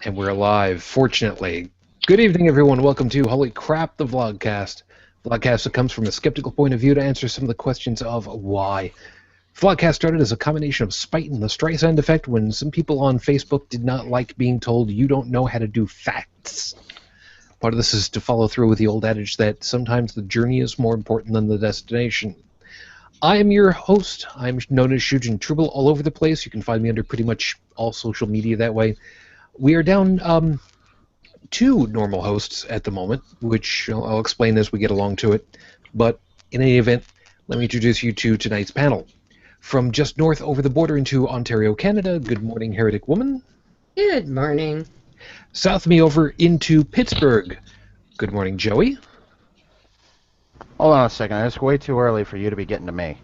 And we're live, fortunately. Good evening, everyone. Welcome to Holy Crap, the Vlogcast. Vlogcast that comes from a skeptical point of view to answer some of the questions of why. Vlogcast started as a combination of spite and the Streisand effect when some people on Facebook did not like being told you don't know how to do facts. Part of this is to follow through with the old adage that sometimes the journey is more important than the destination. I am your host. I'm known as Shujin Tribble all over the place. You can find me under pretty much all social media that way. We are down two normal hosts at the moment, which I'll explain as we get along to it. But in any event, let me introduce you to tonight's panel. From just north over the border into Ontario, Canada, good morning, Heretic Woman. Good morning. South of me over into Pittsburgh, good morning, Joey. Hold on a second, it's way too early for you to be getting to me.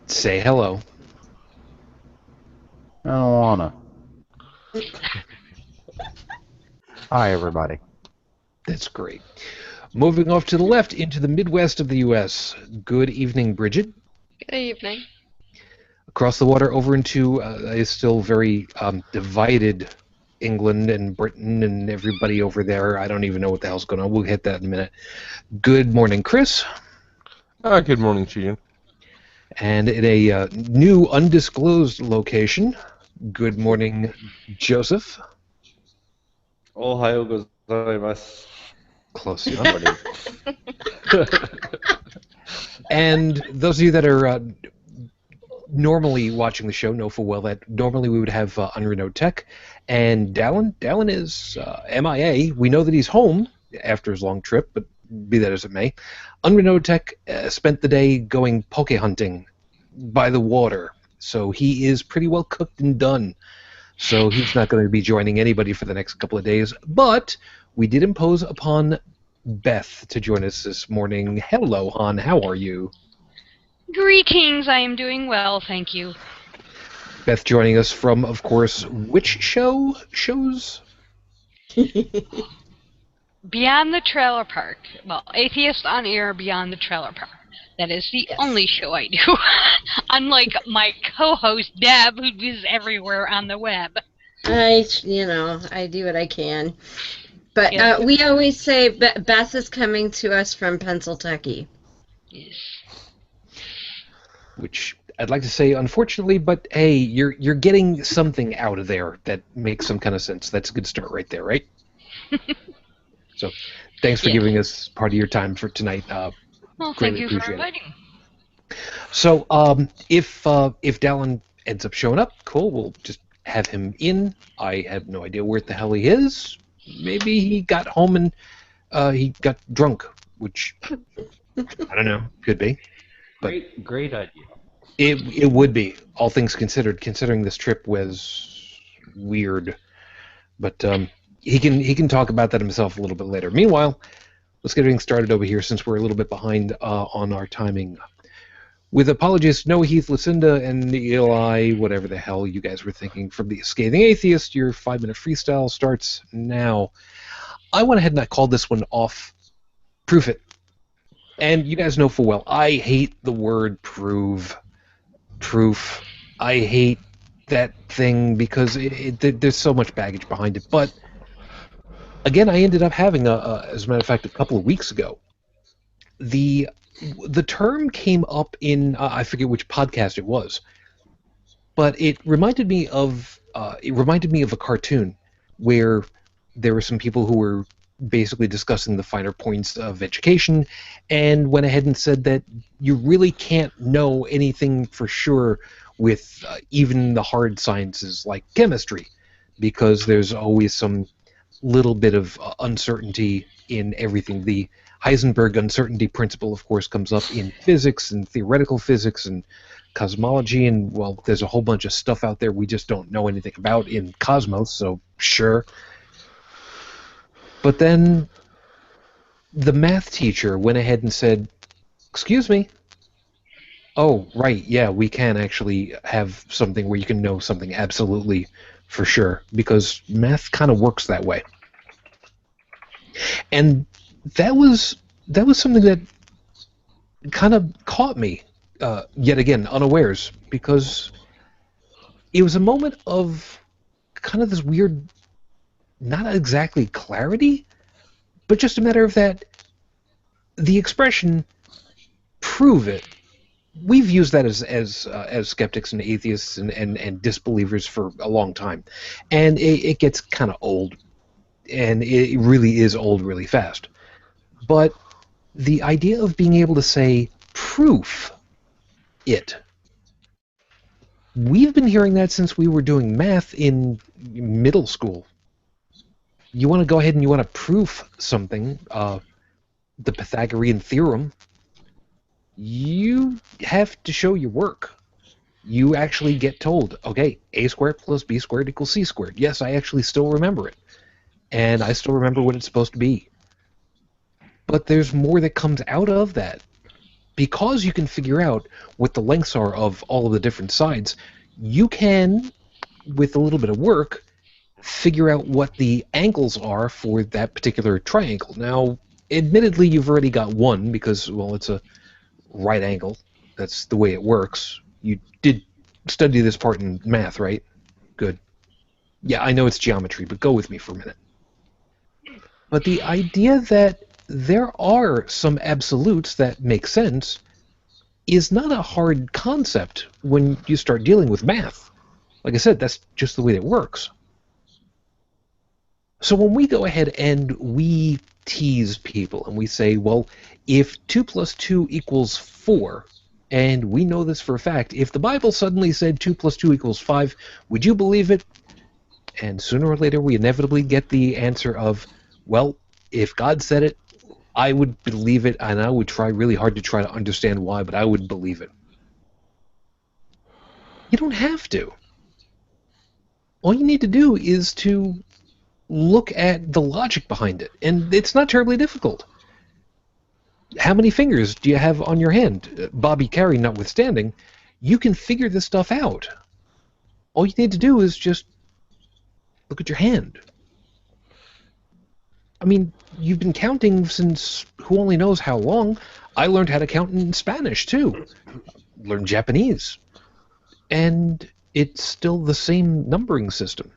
Say hello. I don't wanna. Hi, everybody. That's great. Moving off to the left into the Midwest of the U.S., good evening, Brigid. Good evening. Across the water over into a still very divided England and Britain and everybody over there. I don't even know what the hell's going on. We'll hit that in a minute. Good morning, Chris. Good morning, Shujin. And in a new undisclosed location, good morning, Joseph. Ohayo gozaimasu. Close enough. And those of you that are normally watching the show know full well that normally we would have Unrenewed Tech and Dalan. Dalan is MIA. We know that he's home after his long trip, but be that as it may. Unrenewed Tech spent the day going poke hunting by the water, so he is pretty well cooked and done. So he's not going to be joining anybody for the next couple of days, but we did impose upon Beth to join us this morning. Hello, hon. How are you? Greetings, I am doing well, thank you. Beth joining us from, of course, which shows? Beyond the Trailer Park. Well, Atheist on Air Beyond the Trailer Park. That is the only show I do. Unlike my co-host, Deb, who is everywhere on the web. I do what I can. But Yes. we always say Beth is coming to us from Pennsylvania. Yes. Which I'd like to say, unfortunately, but hey, you're getting something out of there that makes some kind of sense. That's a good start right there, right? So, thanks for giving us part of your time for tonight. Well, thank you for appreciate it. inviting. So, if Dalan ends up showing up, cool. We'll just have him in. I have no idea where the hell he is. Maybe he got home and he got drunk, which I don't know. Could be. But Great idea. It would be, all things considered, considering this trip was weird. But he can talk about that himself a little bit later. Meanwhile, let's get everything started over here since we're a little bit behind on our timing. With apologies to Noah, Heath, Lucinda, and Eli, whatever the hell you guys were thinking, from the Scathing Atheist, your 5-minute freestyle starts now. I went ahead and I called this one off. Proof it. And you guys know full well, I hate the word proof. I hate that thing because there's so much baggage behind it. But again, I ended up having as a matter of fact, a couple of weeks ago, the term came up in I forget which podcast it was, but it reminded me of a cartoon where there were some people who were basically discussing the finer points of education and went ahead and said that you really can't know anything for sure with even the hard sciences like chemistry, because there's always some little bit of uncertainty in everything. The Heisenberg uncertainty principle, of course, comes up in physics and theoretical physics and cosmology, and, well, there's a whole bunch of stuff out there we just don't know anything about in cosmos, so sure. But then the math teacher went ahead and said, "Excuse me? Oh, right, yeah, we can actually have something where you can know something absolutely for sure, because math kind of works that way." And that was something that kind of caught me, yet again, unawares, because it was a moment of kind of this weird, not exactly clarity, but just a matter of that the expression "prove it." We've used that as skeptics and atheists and disbelievers for a long time, and it gets kind of old, and it really is old really fast. But the idea of being able to say "proof it," we've been hearing that since we were doing math in middle school. You want to go ahead and you want to prove something, the Pythagorean theorem, you have to show your work. You actually get told, okay, a squared plus b squared equals c squared. Yes, I actually still remember it. And I still remember what it's supposed to be. But there's more that comes out of that. Because you can figure out what the lengths are of all of the different sides, you can, with a little bit of work, figure out what the angles are for that particular triangle. Now, admittedly, you've already got one because, well, it's a right angle. That's the way it works. You did study this part in math, right? Good. Yeah, I know it's geometry, but go with me for a minute. But the idea that there are some absolutes that make sense is not a hard concept when you start dealing with math. Like I said, that's just the way it works. So when we go ahead and we tease people and we say, well, if 2 plus 2 equals 4, and we know this for a fact, if the Bible suddenly said 2 plus 2 equals 5, would you believe it? And sooner or later we inevitably get the answer of, well, if God said it, I would believe it, and I would try really hard to try to understand why, but I would believe it. You don't have to. All you need to do is to look at the logic behind it, and it's not terribly difficult. How many fingers do you have on your hand? Bobby Carey notwithstanding, you can figure this stuff out. All you need to do is just look at your hand. I mean, you've been counting since who only knows how long. I learned how to count in Spanish, too. Learned Japanese. And it's still the same numbering system.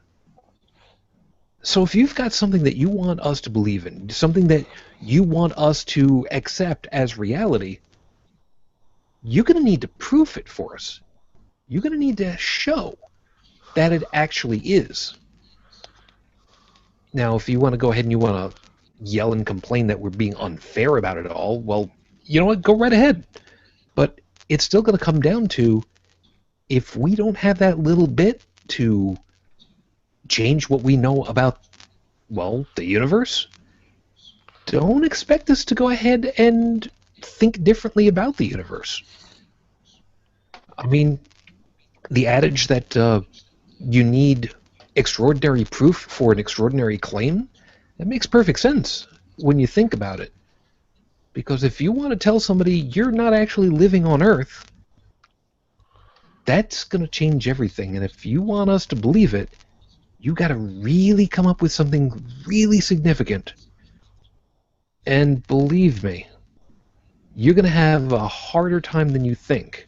So if you've got something that you want us to believe in, something that you want us to accept as reality, you're going to need to prove it for us. You're going to need to show that it actually is. Now, if you want to go ahead and you want to yell and complain that we're being unfair about it all, well, you know what? Go right ahead. But it's still going to come down to, if we don't have that little bit to change what we know about, well, the universe, don't expect us to go ahead and think differently about the universe. I mean, the adage that you need extraordinary proof for an extraordinary claim, that makes perfect sense when you think about it. Because if you want to tell somebody you're not actually living on Earth, that's going to change everything. And if you want us to believe it, you got to really come up with something really significant. And believe me, you're going to have a harder time than you think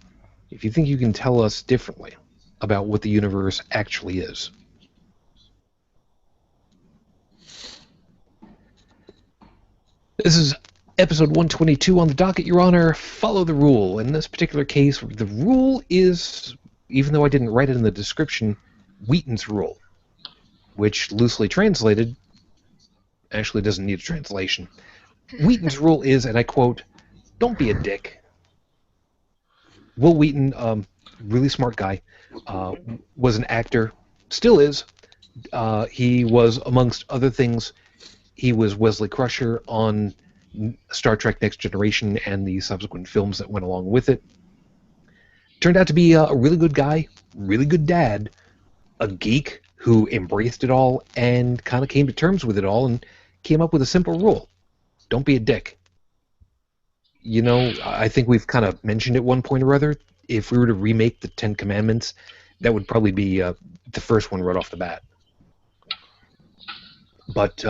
if you think you can tell us differently about what the universe actually is. This is episode 122 on the docket, Your Honor. Follow the rule. In this particular case, the rule is, even though I didn't write it in the description, Wheaton's rule, which loosely translated actually doesn't need a translation. Wheaton's rule is, and I quote, "Don't be a dick." Will Wheaton, really smart guy, was an actor, still is. He was, amongst other things, he was Wesley Crusher on Star Trek Next Generation and the subsequent films that went along with it. Turned out to be a really good guy, really good dad, a geek who embraced it all and kind of came to terms with it all and came up with a simple rule. Don't be a dick. You know, I think we've kind of mentioned at one point or other, if we were to remake the Ten Commandments, that would probably be the first one right off the bat. But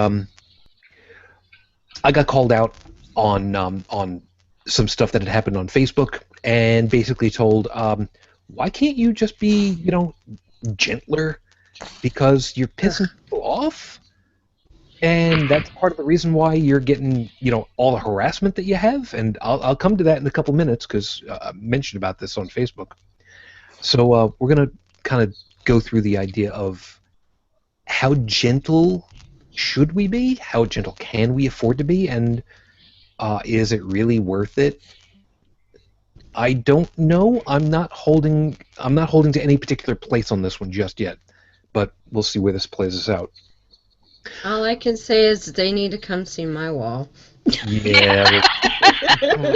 I got called out on some stuff that had happened on Facebook and basically told, why can't you just be, gentler because you're pissing people off, and that's part of the reason why you're getting, all the harassment that you have. And I'll come to that in a couple minutes because I mentioned about this on Facebook. So we're gonna kind of go through the idea of how gentle should we be? How gentle can we afford to be? And is it really worth it? I don't know. I'm not holding to any particular place on this one just yet, but we'll see where this plays us out. All I can say is they need to come see my wall. Yeah. We'll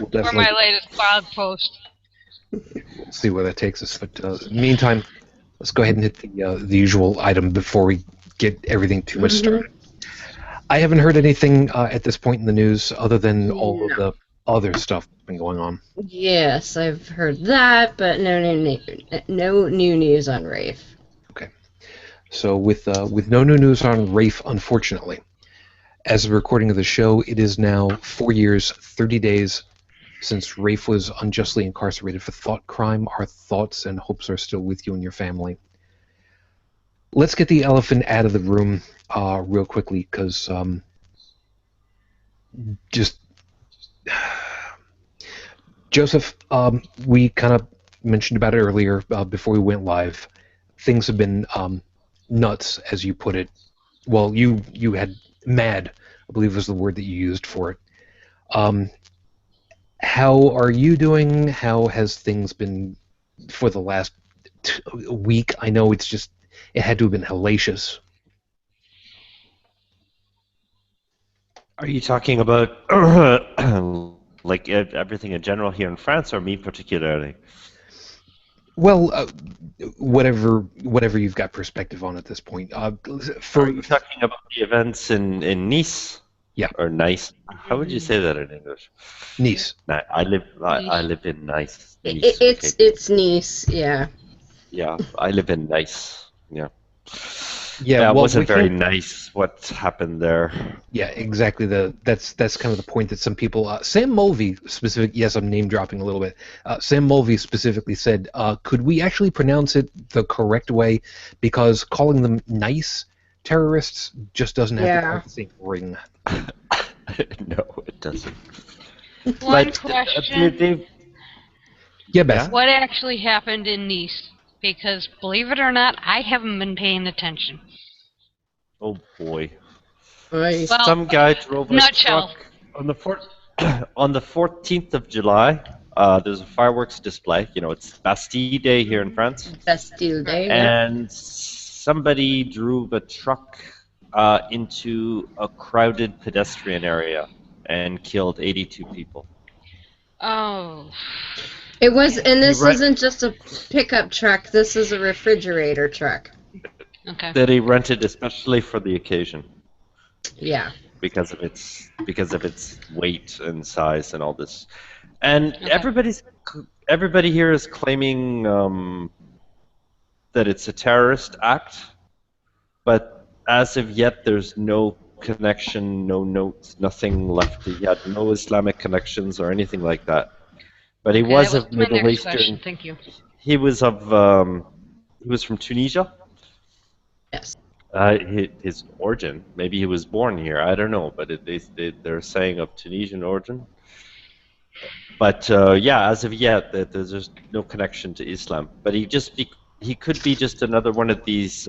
Or definitely my latest blog post. see where that takes us. But in the meantime, let's go ahead and hit the usual item before we get everything too much started. I haven't heard anything at this point in the news other than all of the other stuff that's been going on. Yes, I've heard that, but no new news on Rafe. Okay. So with no new news on Rafe, unfortunately, as of recording of the show, it is now 4 years, 30 days since Rafe was unjustly incarcerated for thought crime. Our thoughts and hopes are still with you and your family. Let's get the elephant out of the room real quickly, because just Joseph, we kind of mentioned about it earlier before we went live. Things have been nuts, as you put it. Well, you had mad, I believe was the word that you used for it. How are you doing? How has things been for the last week? I know it had to have been hellacious. Are you talking about like everything in general here in France, or me particularly? Well, whatever you've got perspective on at this point. Are you talking about the events in Nice? Yeah. Or Nice? How would you say that in English? Nice. I live in Nice. It's Nice, yeah. Yeah, I live in Nice. Yeah. Yeah, that well, wasn't very nice what happened there. Yeah, exactly. That's kind of the point that some people. Sam Mulvey specific. Yes, I'm name dropping a little bit. Sam Mulvey specifically said, "Could we actually pronounce it the correct way? Because calling them nice terrorists just doesn't have the same ring." No, it doesn't. One question. Yeah, Beth. What actually happened in Nice? Because, believe it or not, I haven't been paying attention. Oh boy. Well, Some guy drove a truck on the 14th of July. There's a fireworks display. It's Bastille Day here in France. Bastille Day. And somebody drove a truck into a crowded pedestrian area and killed 82 people. Oh. It was, and this isn't just a pickup truck. This is a refrigerator truck. Okay. That he rented especially for the occasion. Yeah. Because of its weight and size and all this, and everybody here is claiming that it's a terrorist act, but as of yet there's no connection, no notes, nothing left. He had no Islamic connections or anything like that. But he was of Middle Eastern. Thank you. He was from Tunisia. Yes. His origin, maybe he was born here. I don't know, but they're saying of Tunisian origin. But as of yet, there's just no connection to Islam. But he could be just another one of these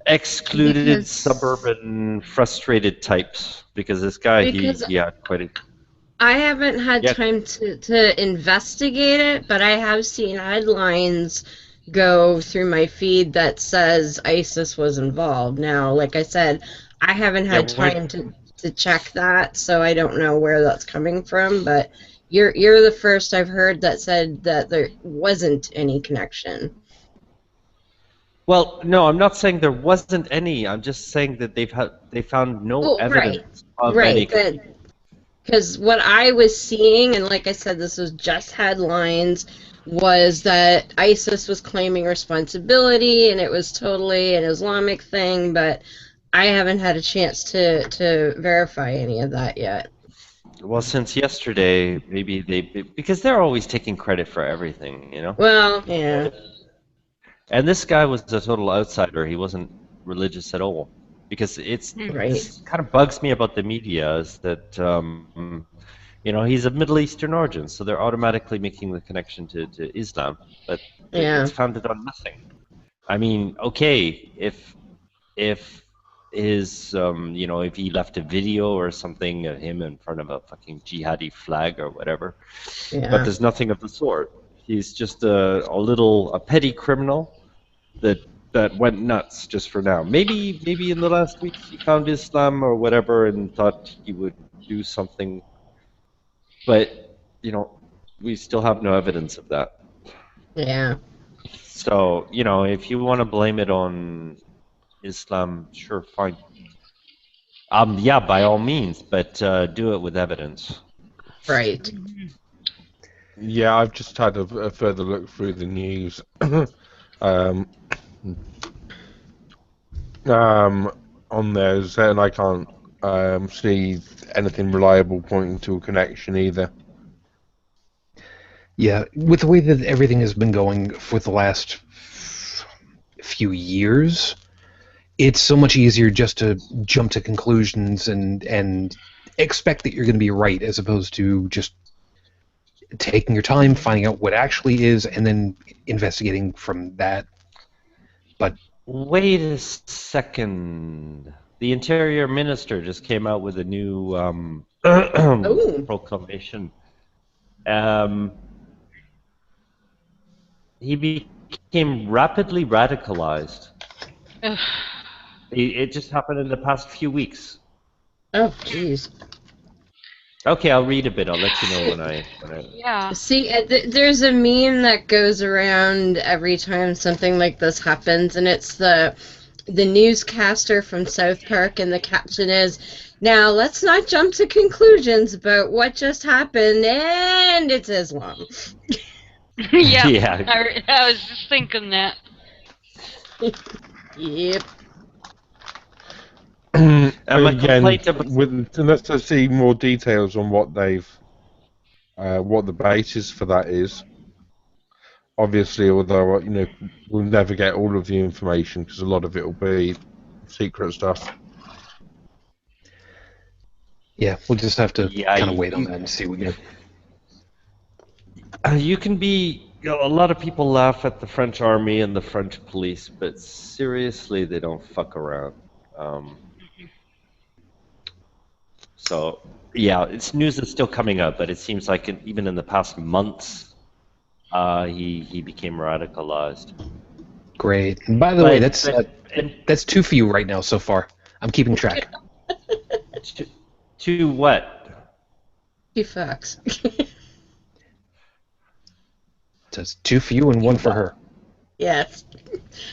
excluded suburban frustrated types. Because this guy, he had quite a. I haven't had time to investigate it, but I have seen headlines go through my feed that says ISIS was involved. Now, like I said, I haven't had time to check that, so I don't know where that's coming from, but you're the first I've heard that said that there wasn't any connection. Well, no, I'm not saying there wasn't any. I'm just saying that they found no evidence of any. Because what I was seeing, and like I said, this was just headlines, was that ISIS was claiming responsibility, and it was totally an Islamic thing, but I haven't had a chance to verify any of that yet. Well, since yesterday, maybe because they're always taking credit for everything, you know? Well, yeah. And this guy was a total outsider. He wasn't religious at all. Because Right. this kind of bugs me about the media is that, he's of Middle Eastern origin, so they're automatically making the connection to Islam, but Yeah. it's founded on nothing. I mean, okay, if his, if he left a video or something of him in front of a fucking jihadi flag or whatever, but Yeah. there's nothing of the sort. He's just a petty criminal that went nuts just for now. Maybe in the last week he found Islam or whatever and thought he would do something, but we still have no evidence of that. Yeah. So if you want to blame it on Islam, sure, fine. Yeah, by all means, but do it with evidence. Right. Yeah, I've just had a further look through the news. On theirs, and I can't see anything reliable pointing to a connection either. Yeah, with the way that everything has been going for the last few years, it's so much easier just to jump to conclusions and expect that you're going to be right, as opposed to just taking your time, finding out what actually is, and then investigating from that. But wait a second. The Interior Minister just came out with a new proclamation. He became rapidly radicalized. It just happened in the past few weeks. Oh, jeez. Okay, I'll read a bit. I'll let you know when I... Yeah. See, there's a meme that goes around every time something like this happens, and it's the newscaster from South Park, and the caption is, "Now let's not jump to conclusions about what just happened," and it's Islam. Yeah. Yeah. I was just thinking that. Yep. And my Again, complaint about... let's see more details on what what the basis for that is. Obviously, although we'll never get all of the information because a lot of it will be secret stuff. yeah, we'll just have to Yeah, kind of wait on that and see what we get. You can be... a lot of people laugh at the French army and the French police, but seriously, they don't fuck around. So, yeah, it's news that's still coming out, but it seems like even in the past months, he became radicalized. Great. And by the way, that's 2 for you right now so far. I'm keeping track. To what? 2 fucks. So it's 2 for you and 1 for her. Yes.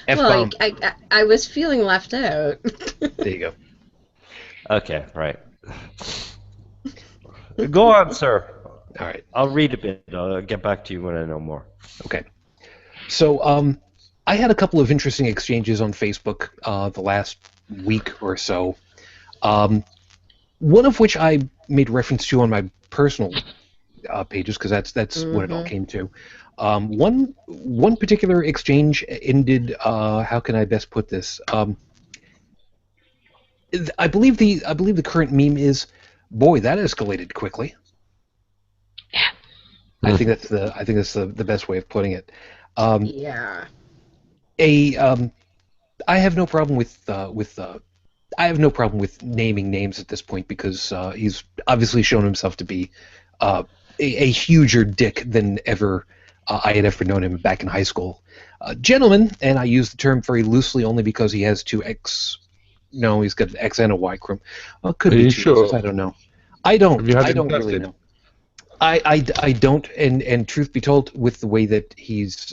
F-bomb. Well, I was feeling left out. There you go. Okay, right. Go on, sir. All right. I'll read a bit. I'll get back to you when I know more. Okay. So I had a couple of interesting exchanges on Facebook the last week or so. One of which I made reference to on my personal pages because that's what it all came to. One particular exchange ended. How can I best put this? I believe the current meme is, "Boy, that escalated quickly." Yeah. I think that's the best way of putting it. Yeah. I have no problem with naming names at this point because he's obviously shown himself to be a huger dick than ever I had ever known him back in high school. Gentleman, and I use the term very loosely only because he has 2 X. No, he's got an X and a Y chrome. Well, could Are be you 2 sure? X's, I don't know. I don't really tested? know. I don't, and truth be told, with the way that he's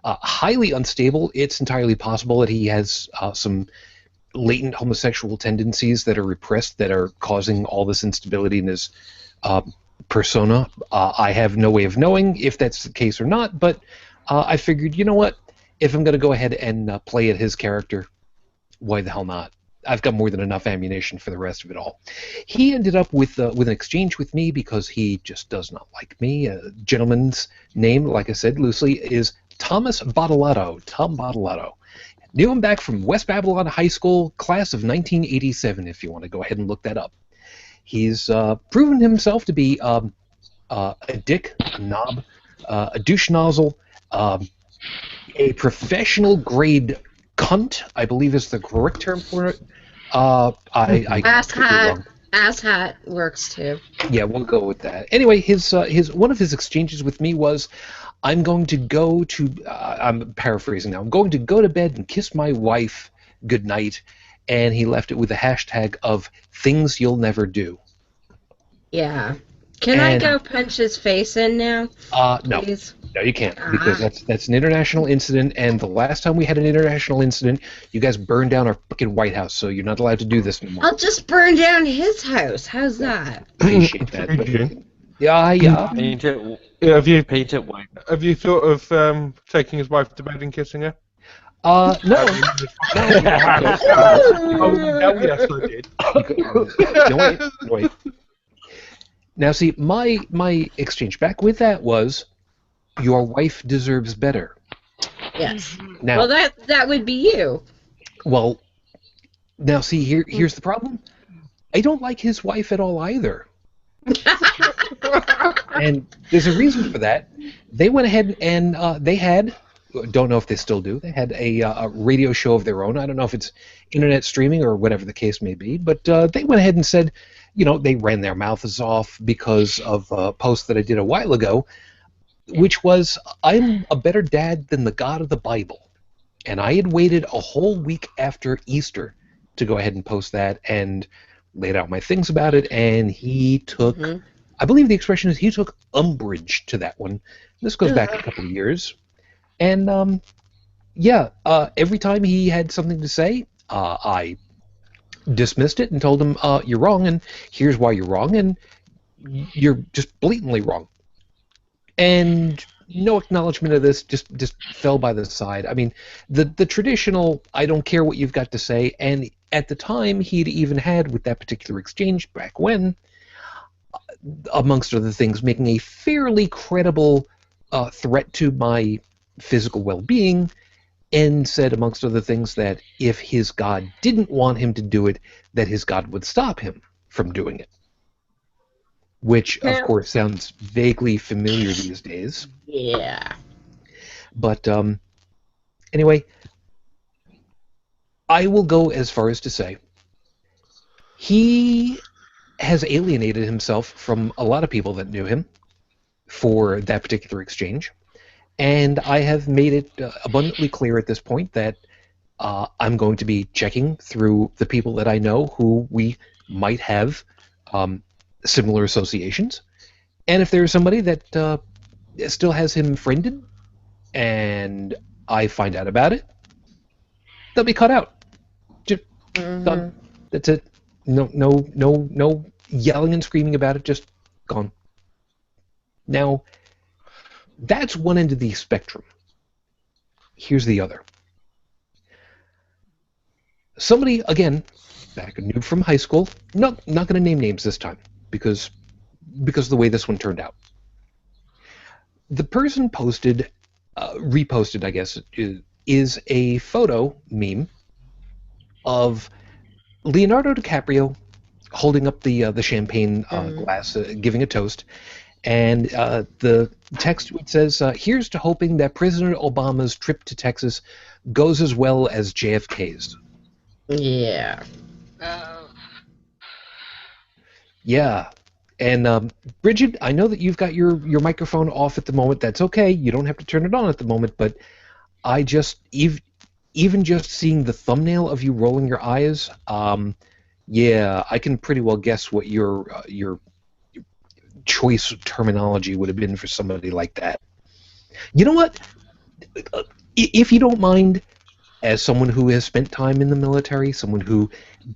highly unstable, it's entirely possible that he has some latent homosexual tendencies that are repressed that are causing all this instability in his persona. I have no way of knowing if that's the case or not, but I figured, you know what? If I'm going to go ahead and play at his character, why the hell not? I've got more than enough ammunition for the rest of it all. He ended up with an exchange with me because he just does not like me. A gentleman's name, like I said loosely, is Thomas Bottolato. Tom Bottolato. Knew him back from West Babylon High School, class of 1987, if you want to go ahead and look that up. He's proven himself to be a dick, a knob, a douche nozzle, a professional grade cunt, I believe is the correct term for it. I Ass could be hat. wrong. Ass hat works too. Yeah, we'll go with that. Anyway, his one of his exchanges with me was, I'm going to go to, I'm paraphrasing now, I'm going to go to bed and kiss my wife goodnight, and he left it with a hashtag of things you'll never do. Yeah. Can I go punch his face in now? No. Please? No, you can't, because that's an international incident, and the last time we had an international incident, you guys burned down our fucking White House, so you're not allowed to do this anymore. I'll just burn down his house. How's that? Appreciate that. But, yeah. Paint it. Yeah, Paint it white. have you thought of taking his wife to bed and kissing her? No. Oh, yes, I did. No, wait. Now, see, my exchange back with that was, your wife deserves better. Yes. Now, Well, that would be you. well, now see, here's the problem. I don't like his wife at all either. And there's a reason for that. They went ahead and they had, don't know if they still do, they had a radio show of their own. I don't know if it's internet streaming or whatever the case may be, but they went ahead and said, they ran their mouths off because of a post that I did a while ago, which was, I'm a better dad than the God of the Bible. And I had waited a whole week after Easter to go ahead and post that and laid out my things about it, and he took, I believe the expression is, he took umbrage to that one. This goes back a couple of years. And, every time he had something to say, I dismissed it and told him, you're wrong, and here's why you're wrong, and you're just blatantly wrong. And no acknowledgement of this, just fell by the side. I mean, the traditional, I don't care what you've got to say, and at the time he'd even had with that particular exchange back when, amongst other things, making a fairly credible threat to my physical well-being, and said, amongst other things, that if his God didn't want him to do it, that his God would stop him from doing it. Which, of course, sounds vaguely familiar these days. Yeah. But, anyway, I will go as far as to say he has alienated himself from a lot of people that knew him for that particular exchange. And I have made it abundantly clear at this point that I'm going to be checking through the people that I know who we might have similar associations. And if there's somebody that still has him friended and I find out about it, they'll be cut out. Just done. That's it. No yelling and screaming about it, just gone. Now, that's one end of the spectrum. Here's the other. Somebody, again, back new from high school, not going to name names this time, because of the way this one turned out. The person posted, reposted, I guess, is a photo meme of Leonardo DiCaprio holding up the champagne glass, giving a toast, and the text to it says, here's to hoping that President Obama's trip to Texas goes as well as JFK's. Yeah. Yeah. And Brigid, I know that you've got your microphone off at the moment. That's okay. You don't have to turn it on at the moment, but I just, even just seeing the thumbnail of you rolling your eyes, yeah, I can pretty well guess what your choice terminology would have been for somebody like that. You know what? If you don't mind, as someone who has spent time in the military, someone who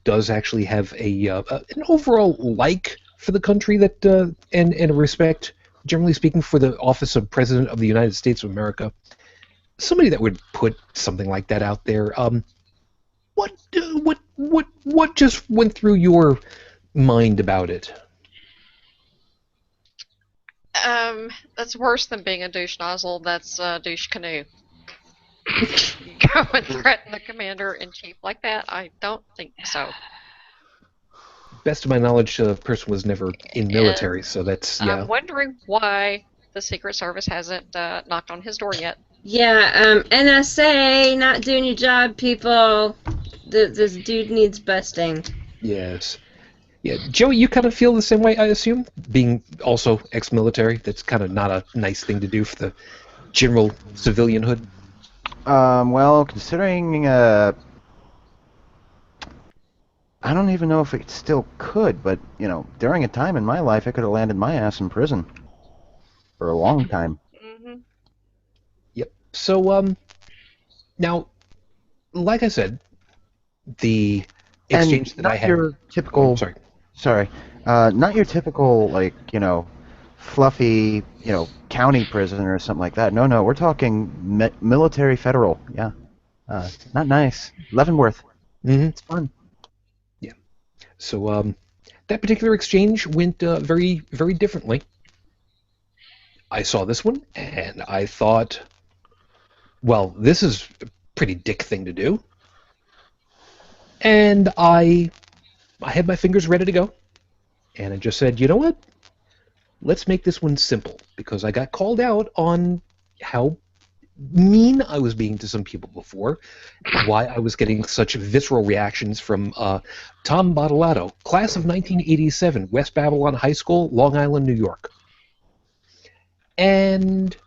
does actually have an overall like for the country that and a respect, generally speaking, for the office of President of the United States of America, somebody that would put something like that out there, what what just went through your mind about it? That's worse than being a douche nozzle. That's douche canoe. Go and threaten the commander-in-chief like that? I don't think so. Best of my knowledge, the person was never in military, so that's, yeah. I'm wondering why the Secret Service hasn't knocked on his door yet. Yeah, NSA, not doing your job, people. This dude needs busting. Yes. Yeah, Joey, you kind of feel the same way, I assume? Being also ex-military, that's kind of not a nice thing to do for the general civilianhood. Well, considering, I don't even know if it still could, but, you know, during a time in my life, I could have landed my ass in prison. For a long time. Mm-hmm. Yep. So, now, like I said, the exchange that I had... Your typical... Sorry. Not your typical, like, you know, fluffy, you know, county prison or something like that. No, we're talking military federal. Yeah. Not nice. Leavenworth. Mm-hmm. It's fun. Yeah. So, that particular exchange went very, very differently. I saw this one, and I thought, well, this is a pretty dick thing to do. And I had my fingers ready to go. And I just said, you know what? Let's make this one simple, because I got called out on how mean I was being to some people before, why I was getting such visceral reactions from Tom Bottolato, class of 1987, West Babylon High School, Long Island, New York. And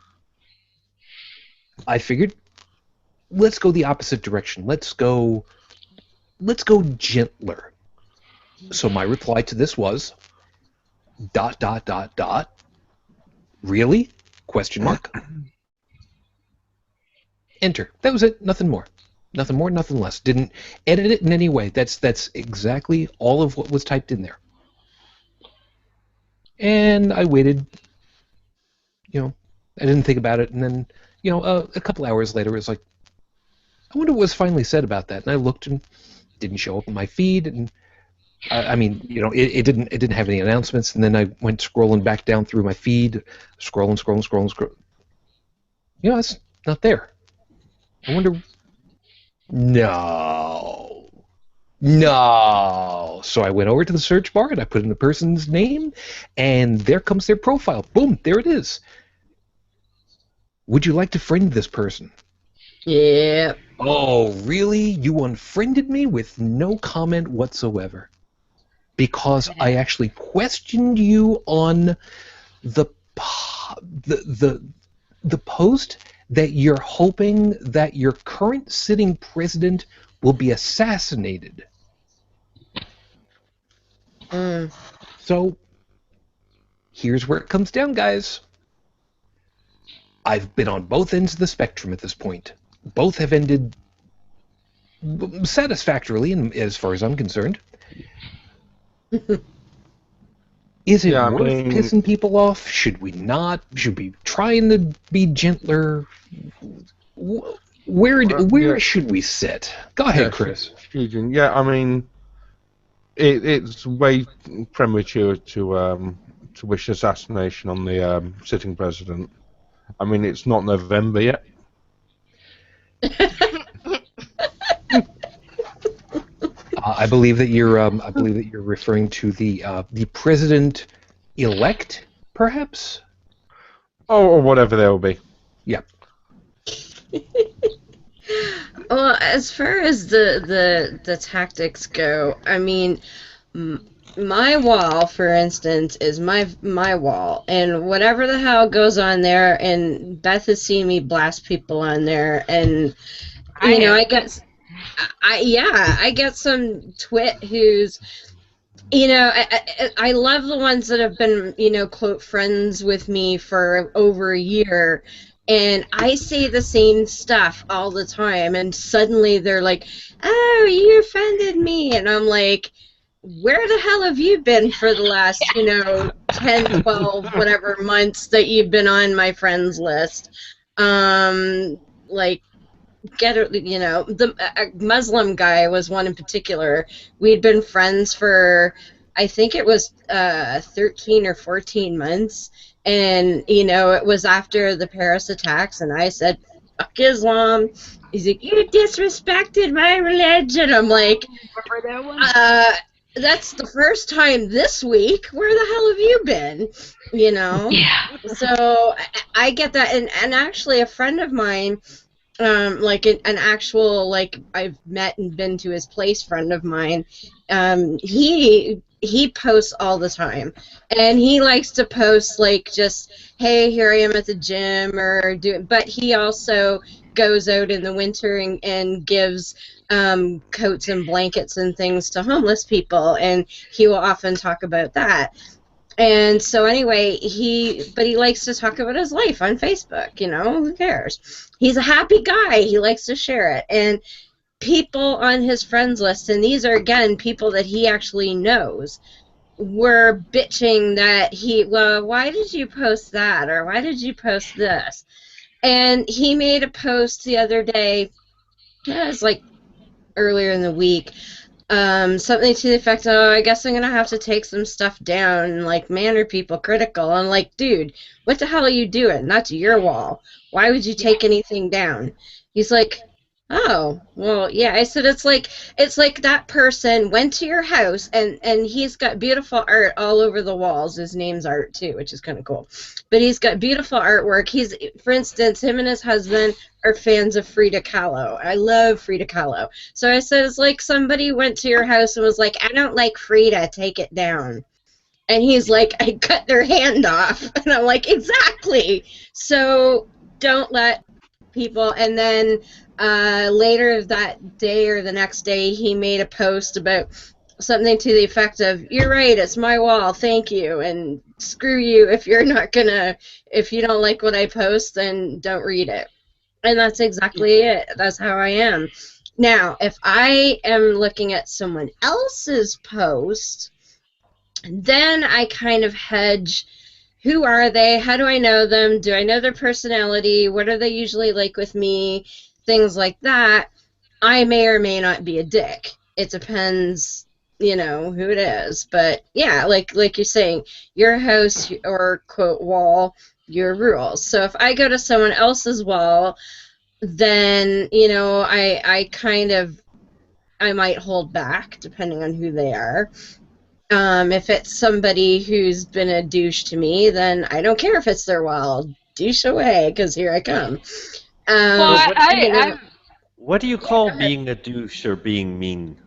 I figured, let's go the opposite direction. Let's go gentler. So my reply to this was, ... Really? Question mark. Enter. That was it. Nothing more. Nothing more, nothing less. Didn't edit it in any way. That's exactly all of what was typed in there. And I waited. You know, I didn't think about it, and then, you know, a couple hours later, it was like, I wonder what was finally said about that. And I looked, and it didn't show up in my feed, and I mean, you know, it didn't have any announcements. And then I went scrolling back down through my feed, scrolling. You know, it's not there. I wonder. No. So I went over to the search bar and I put in the person's name, and there comes their profile. Boom, there it is. Would you like to friend this person? Yeah. Oh, really? You unfriended me with no comment whatsoever. Because I actually questioned you on the post that you're hoping that your current sitting president will be assassinated. So, here's where it comes down, guys. I've been on both ends of the spectrum at this point. Both have ended satisfactorily, as far as I'm concerned. Is it worth pissing people off? Should we not? Should we try to be gentler? Where should we sit? Go ahead, Chris. Shujin. Yeah, I mean, it's way premature to wish assassination on the sitting president. I mean, it's not November yet. I believe that you're referring to the president-elect, perhaps. Or whatever there will be. Yeah. Well, as far as the tactics go, I mean, my wall, for instance, is my wall, and whatever the hell goes on there, and Beth has seen me blast people on there, and I get some twit who's, you know, I love the ones that have been, you know, quote, friends with me for over a year, and I say the same stuff all the time, and suddenly they're like, oh, you offended me, and I'm like, where the hell have you been for the last, you know, 10, 12, whatever months that you've been on my friends list? Like, the Muslim guy was one in particular. We'd been friends for, I think it was 13 or 14 months, and it was after the Paris attacks, and I said, "Fuck Islam." He's like, "You disrespected my religion." I'm like, Remember that one? that's the first time this week. Where the hell have you been? Yeah. So I get that, and actually a friend of mine, like an actual, like, I've met and been to his place friend of mine, he posts all the time, and he likes to post like just, hey, here I am at the gym, or but he also goes out in the winter and gives coats and blankets and things to homeless people, and he will often talk about that. And so anyway, he likes to talk about his life on Facebook, who cares? He's a happy guy. He likes to share it. And people on his friends list, and these are, again, people that he actually knows, were bitching that well, why did you post that? Or why did you post this? And he made a post the other day, it was like earlier in the week, something to the effect of, "Oh, I guess I'm gonna have to take some stuff down, and like, man, are people critical?" I'm like, dude, what the hell are you doing? That's your wall. Why would you take anything down? He's like, "Oh, well, yeah." I said, it's like that person went to your house, and he's got beautiful art all over the walls. His name's Art too, which is kind of cool. But he's got beautiful artwork. For instance, him and his husband are fans of Frida Kahlo. I love Frida Kahlo. So I said, it's like somebody went to your house and was like, "I don't like Frida, take it down." And he's like, "I cut their hand off." And I'm like, exactly. So don't let people. And then later that day or the next day, he made a post about something to the effect of, "You're right, it's my wall, thank you, and screw you if you don't like what I post, then don't read it." And that's exactly it. That's how I am. Now, if I am looking at someone else's post, then I kind of hedge. Who are they? How do I know them? Do I know their personality? What are they usually like with me? Things like that. I may or may not be a dick. It depends, who it is. But yeah, like you're saying, your house or quote wall, your rules. So if I go to someone else's wall, then I might hold back depending on who they are. If it's somebody who's been a douche to me, then I don't care if it's their wall. Douche away, because here I come. Well, What do you call being a douche or being mean?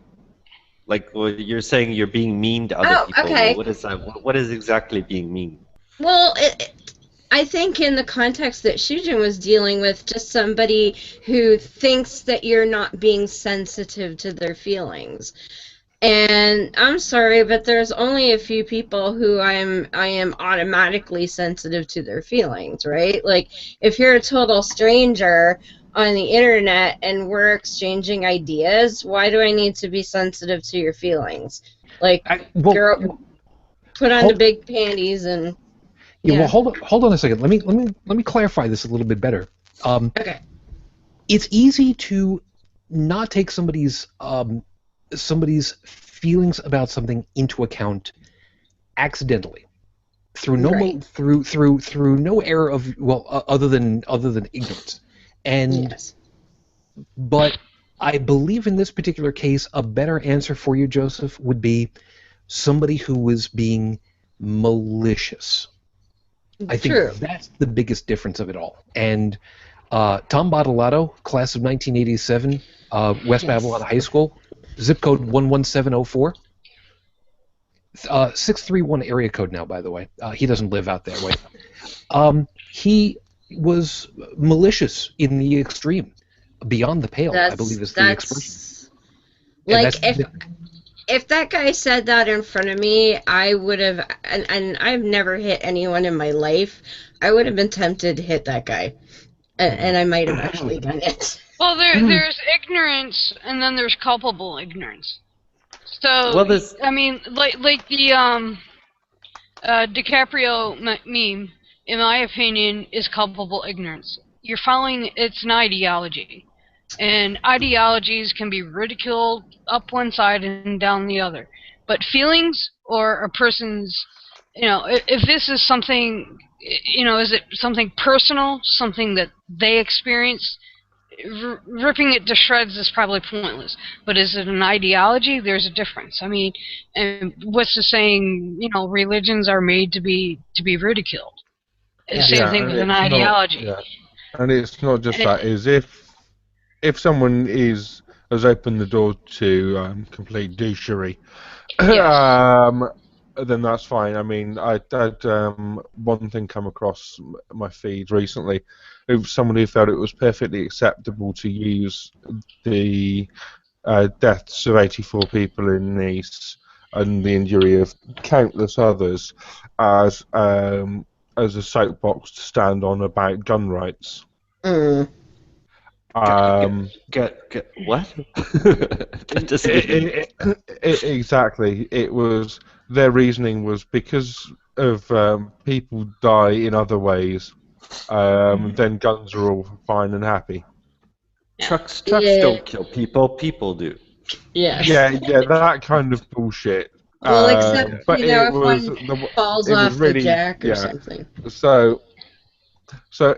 Like, you're saying you're being mean to other people. Okay. Well, what is that? What is exactly being mean? Well, I think in the context that Shujin was dealing with, just somebody who thinks that you're not being sensitive to their feelings. And I'm sorry, but there's only a few people who I am automatically sensitive to their feelings, right? Like, if you're a total stranger on the internet and we're exchanging ideas, why do I need to be sensitive to your feelings? Like, girl, put on the big panties and yeah. Well, hold on a second. Let me clarify this a little bit better. Okay. It's easy to not take somebody's feelings about something into account accidentally through no error of other than ignorance. And yes. But I believe in this particular case, a better answer for you, Joseph, would be somebody who was being malicious. I think that's the biggest difference of it all. And Tom Bottolato, class of 1987, West Babylon High School, zip code 11704. 631 area code now, by the way. He doesn't live out that way. He was malicious in the extreme, beyond the pale, I believe is the expression. Like, if that guy said that in front of me, I would have, and I've never hit anyone in my life, I would have been tempted to hit that guy. And I might have actually done it. Well, there's ignorance, and then there's culpable ignorance. So, I mean, like the DiCaprio meme, in my opinion, is culpable ignorance. You're following, it's an ideology. And ideologies can be ridiculed up one side and down the other. But feelings or a person's, if this is something, is it something personal, something that they experience? Ripping it to shreds is probably pointless. But is it an ideology? There's a difference. I mean, and what's the saying? Religions are made to be ridiculed. Same thing with an ideology. And it's not just that. Is if someone has opened the door to complete douchery, then that's fine. I mean, I had one thing come across my feed recently of someone who felt it was perfectly acceptable to use the deaths of 84 people in Nice and the injury of countless others as a soapbox to stand on about gun rights. What? Exactly. It was their reasoning was because of people die in other ways. Then guns are all fine and happy. Trucks don't kill people. People do. Yes. Yeah, that kind of bullshit. Well, except but if was one falls off the jack or something. So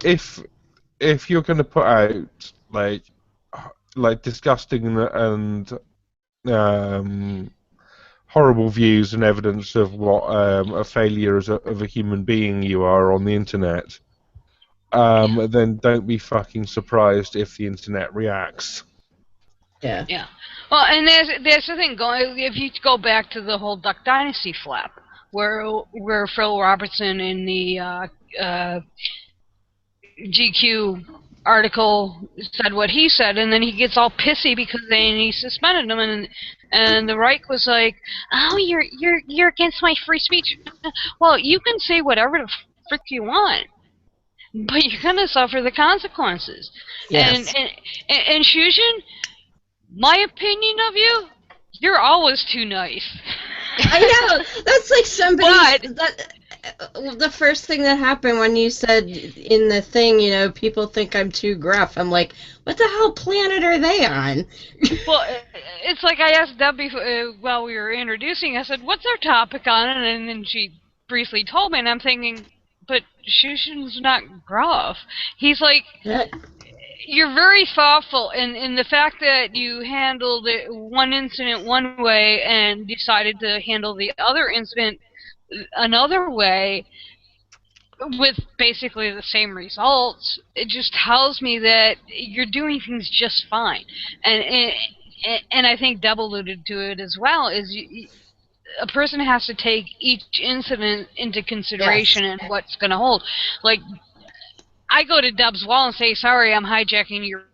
if you're going to put out like disgusting and horrible views and evidence of what a failure of a human being you are on the internet, then don't be fucking surprised if the internet reacts. Yeah. Yeah. Well, and there's the thing. If you go back to the whole Duck Dynasty flap, where Phil Robertson in the GQ article said what he said, and then he gets all pissy because he suspended him, and the Reich was like, "Oh, you're against my free speech." Well, you can say whatever the frick you want, but you're gonna suffer the consequences. Yes. And Shujin, my opinion of you, you're always too nice. I know. That's like somebody. The first thing that happened when you said in the thing, people think I'm too gruff. I'm like, what the hell planet are they on? Well, it's like I asked Debbie while we were introducing. I said, "What's our topic on it?" And then she briefly told me, and I'm thinking, but Shushin's not gruff. He's like, you're very thoughtful, and the fact that you handled one incident one way and decided to handle the other incident another way with basically the same results, it just tells me that you're doing things just fine. And I think Deb alluded to it as well, is a person has to take each incident into consideration and what's going to hold. Like, I go to Deb's wall and say, sorry, I'm hijacking your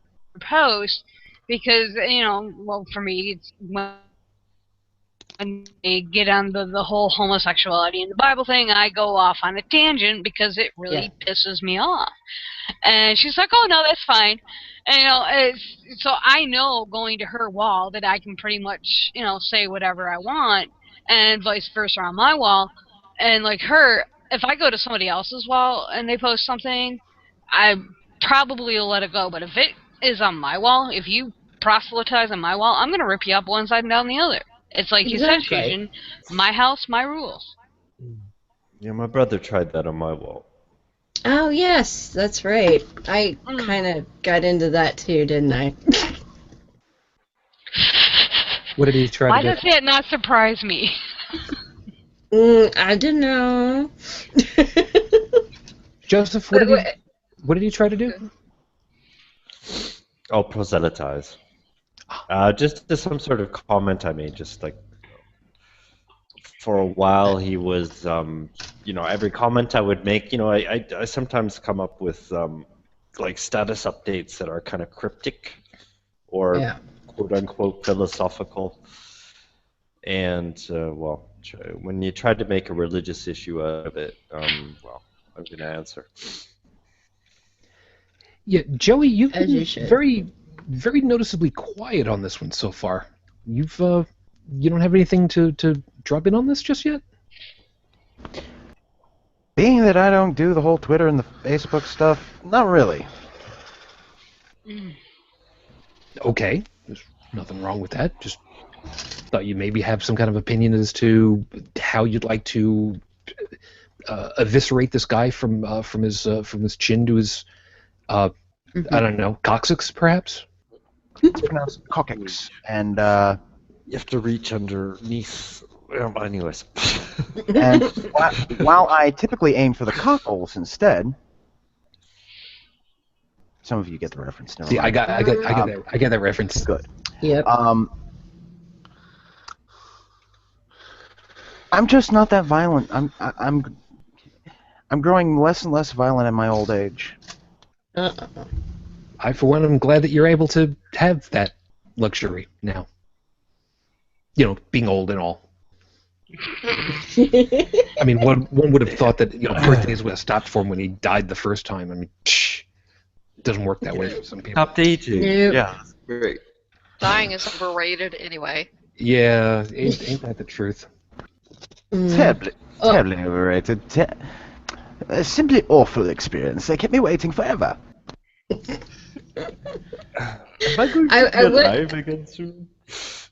post, because, well, for me, it's when they get on the whole homosexuality in the Bible thing, I go off on a tangent because it really pisses me off. And she's like, oh, no, that's fine. And, so I know going to her wall that I can pretty much, say whatever I want, and vice versa on my wall. And like her, if I go to somebody else's wall and they post something, I probably will let it go. But if it is on my wall, if you proselytize on my wall, I'm going to rip you up one side and down the other. It's like you said, Shujin, my house, my rules. Yeah, my brother tried that on my wall. Oh, yes, that's right. I kind of got into that too, didn't I? What did he try Why to do? does that not surprise me? I don't know. Joseph, what did he try to do? Oh, proselytize. Just some sort of comment I made, just like for a while he was, every comment I would make, I sometimes come up with like status updates that are kind of cryptic or quote unquote philosophical. And, when you try to make a religious issue out of it, I'm going to answer. Yeah, Joey, you've been very, very noticeably quiet on this one so far. You don't have anything to drop in on this just yet? Being that I don't do the whole Twitter and the Facebook stuff, not really. Okay, there's nothing wrong with that. Just thought you maybe have some kind of opinion as to how you'd like to eviscerate this guy from his chin to his I don't know, coccyx, perhaps. It's pronounced coccyx, and You have to reach underneath. Well, anyways. and while I typically aim for the cockles instead, some of you get the reference. Never See, mind. I get that reference. Good. Yep. I'm just not that violent. I'm growing less and less violent in my old age. I, for one, am glad that you're able to have that luxury now. You know, being old and all. I mean, one would have thought that birthdays would have stopped for him when he died the first time. I mean, it doesn't work that way for some people. Top aging. Nope. Yeah, that's great. Dying is overrated anyway. Yeah, ain't that the truth? Terribly overrated. Simply awful experience. They kept me waiting forever. Am I going to I be would- alive again soon?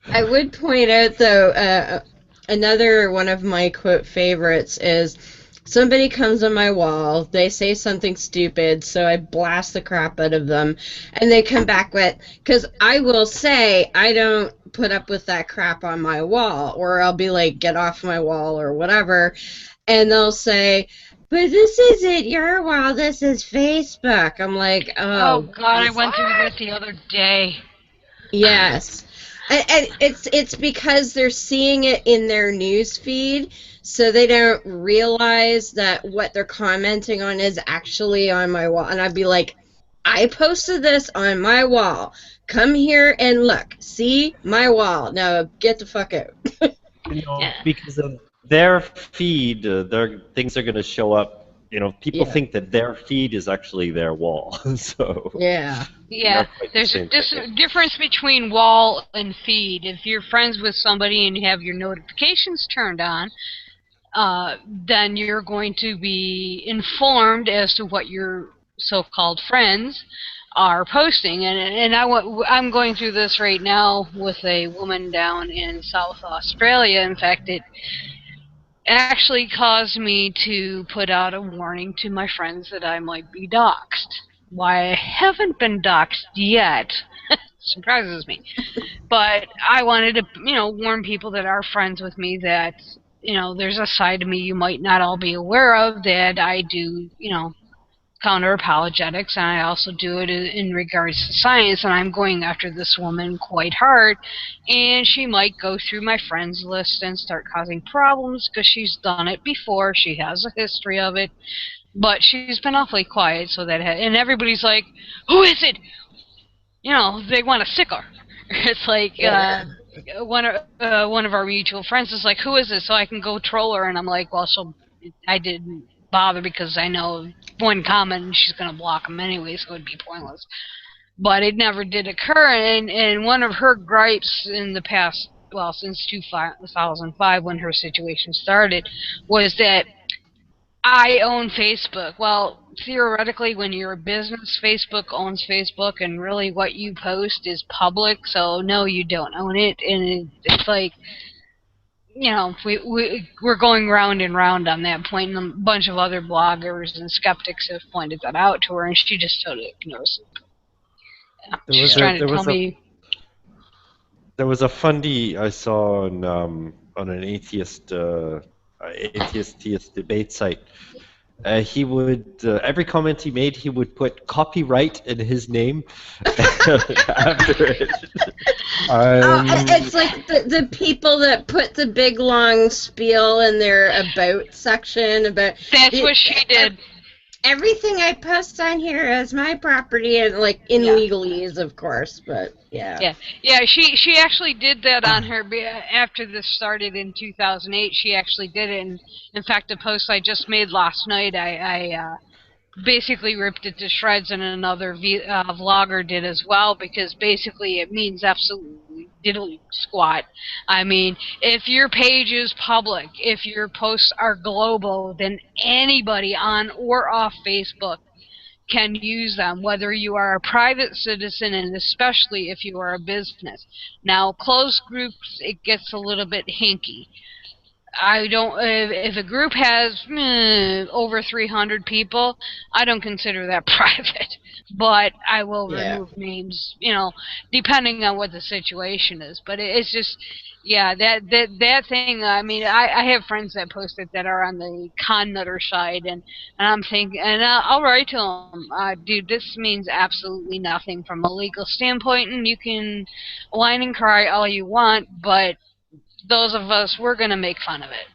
I would point out, though, another one of my quote favorites is, somebody comes on my wall, they say something stupid, so I blast the crap out of them, and they come back with, because I will say, I don't put up with that crap on my wall, or I'll be like, get off my wall, or whatever, and they'll say, but this isn't your wall, this is Facebook. I'm like, Oh God, I went through this the other day. yes. And it's because they're seeing it in their news feed, so they don't realize that what they're commenting on is actually on my wall. And I'd be like, I posted this on my wall. Come here and look. See my wall. Now get the fuck out. Because of their feed, their things are going to show up. People Yeah. think that their feed is actually their wall. So Yeah. Yeah, Not quite the there's same a difference between wall and feed. If you're friends with somebody and you have your notifications turned on, then you're going to be informed as to what your so-called friends are posting. And I'm going through this right now with a woman down in South Australia. In fact, it actually caused me to put out a warning to my friends that I might be doxxed. Why I haven't been doxxed yet surprises me. But I wanted to, warn people that are friends with me that, there's a side of me you might not all be aware of, that I do, counter apologetics, and I also do it in regards to science, and I'm going after this woman quite hard, and she might go through my friends list and start causing problems because she's done it before. She has a history of it, but she's been awfully quiet, so and everybody's like, who is it? They want to sick her. It's like, one of our mutual friends is like, who is it? So I can go troll her, and I'm like, well, I didn't bother because I know one comment and she's going to block him anyway, so it'd be pointless. But it never did occur, and one of her gripes in the past, well, since 2005 when her situation started, was that I own Facebook. Well, theoretically, when you're a business, Facebook owns Facebook, and really what you post is public, so no, you don't own it, and it's like, we're going round and round on that point, and a bunch of other bloggers and skeptics have pointed that out to her, and she just totally ignores it. She's trying to tell me. There was a fundy I saw on an atheist theist debate site. He would every comment he made, he would put copyright in his name after it. It's like the people that put the big long spiel in their about section about. That's what she did. Everything I post on here is my property, and like in legalese, of course, but yeah. She actually did that on her after this started in 2008. She actually did it, and in fact, a post I just made last night, I basically ripped it to shreds, and another vlogger did as well, because basically it means absolutely diddly squat. I mean, if your page is public, if your posts are global, then anybody on or off Facebook can use them, whether you are a private citizen and especially if you are a business. Now, closed groups, it gets a little bit hinky. I don't. If a group has over 300 people, I don't consider that private. But I will remove names, depending on what the situation is. But it's just, yeah, that thing. I mean, I have friends that post it that are on the con nutter side, and I'm thinking, and I'll write to them, dude, this means absolutely nothing from a legal standpoint, and you can whine and cry all you want, but those of us, we're going to make fun of it.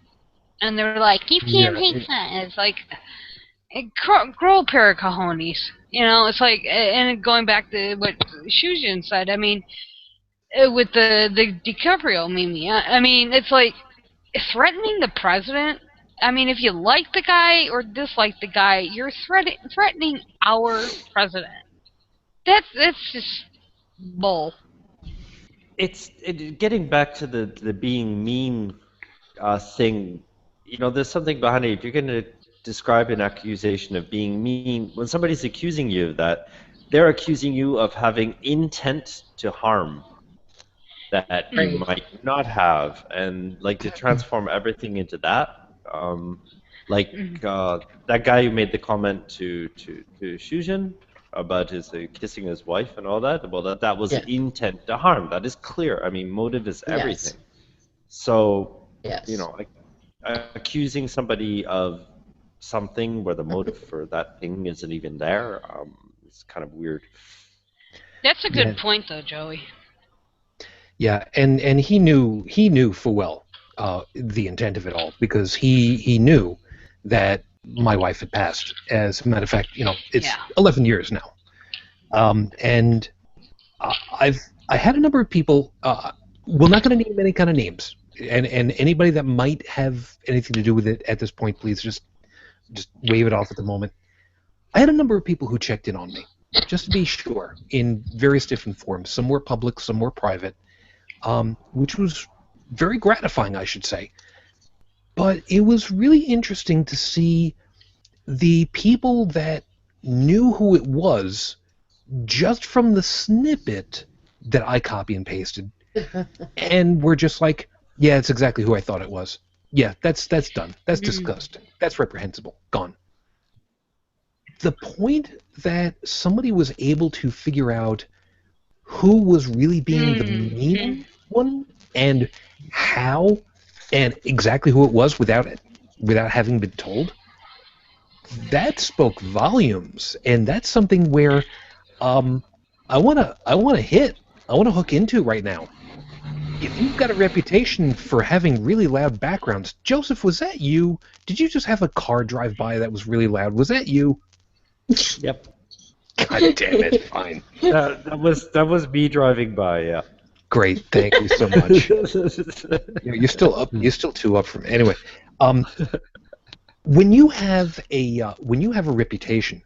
And they're like, you can't make fun. It's like, grow a pair of cojones. It's like, and going back to what Shujin said, I mean, with the DiCaprio meme, I mean, it's like, threatening the president, I mean, if you like the guy or dislike the guy, you're threatening our president. That's just bull. It's getting back to the being mean thing. There's something behind it. If you're going to describe an accusation of being mean, when somebody's accusing you of that, they're accusing you of having intent to harm that you might not have, and like to transform everything into that. That guy who made the comment to Shujin about his kissing his wife and all that. Well, that was intent to harm. That is clear. I mean, motive is everything. So, accusing somebody of something where the motive for that thing isn't even there, is kind of weird. That's a good point, though, Joey. Yeah, and he knew full well the intent of it all, because he knew that my wife had passed. As a matter of fact, it's 11 years now, and I had a number of people. We're not going to name any kind of names, and anybody that might have anything to do with it at this point, please just wave it off at the moment. I had a number of people who checked in on me, just to be sure, in various different forms. Some were public, some were private, which was very gratifying, I should say. But it was really interesting to see the people that knew who it was just from the snippet that I copy and pasted, and were just like, yeah, it's exactly who I thought it was. Yeah, that's done. That's disgusting. That's reprehensible. Gone. The point that somebody was able to figure out who was really being the mean one, and how, and exactly who it was without having been told, that spoke volumes. And that's something where I want to hook into right now. If you've got a reputation for having really loud backgrounds, Joseph, was that you? Did you just have a car drive by that was really loud? Was that you? Yep. God damn it! Fine. That was me driving by. Yeah. Great, thank you so much. You're still up. You're still 2 up from me. Anyway. When you have a reputation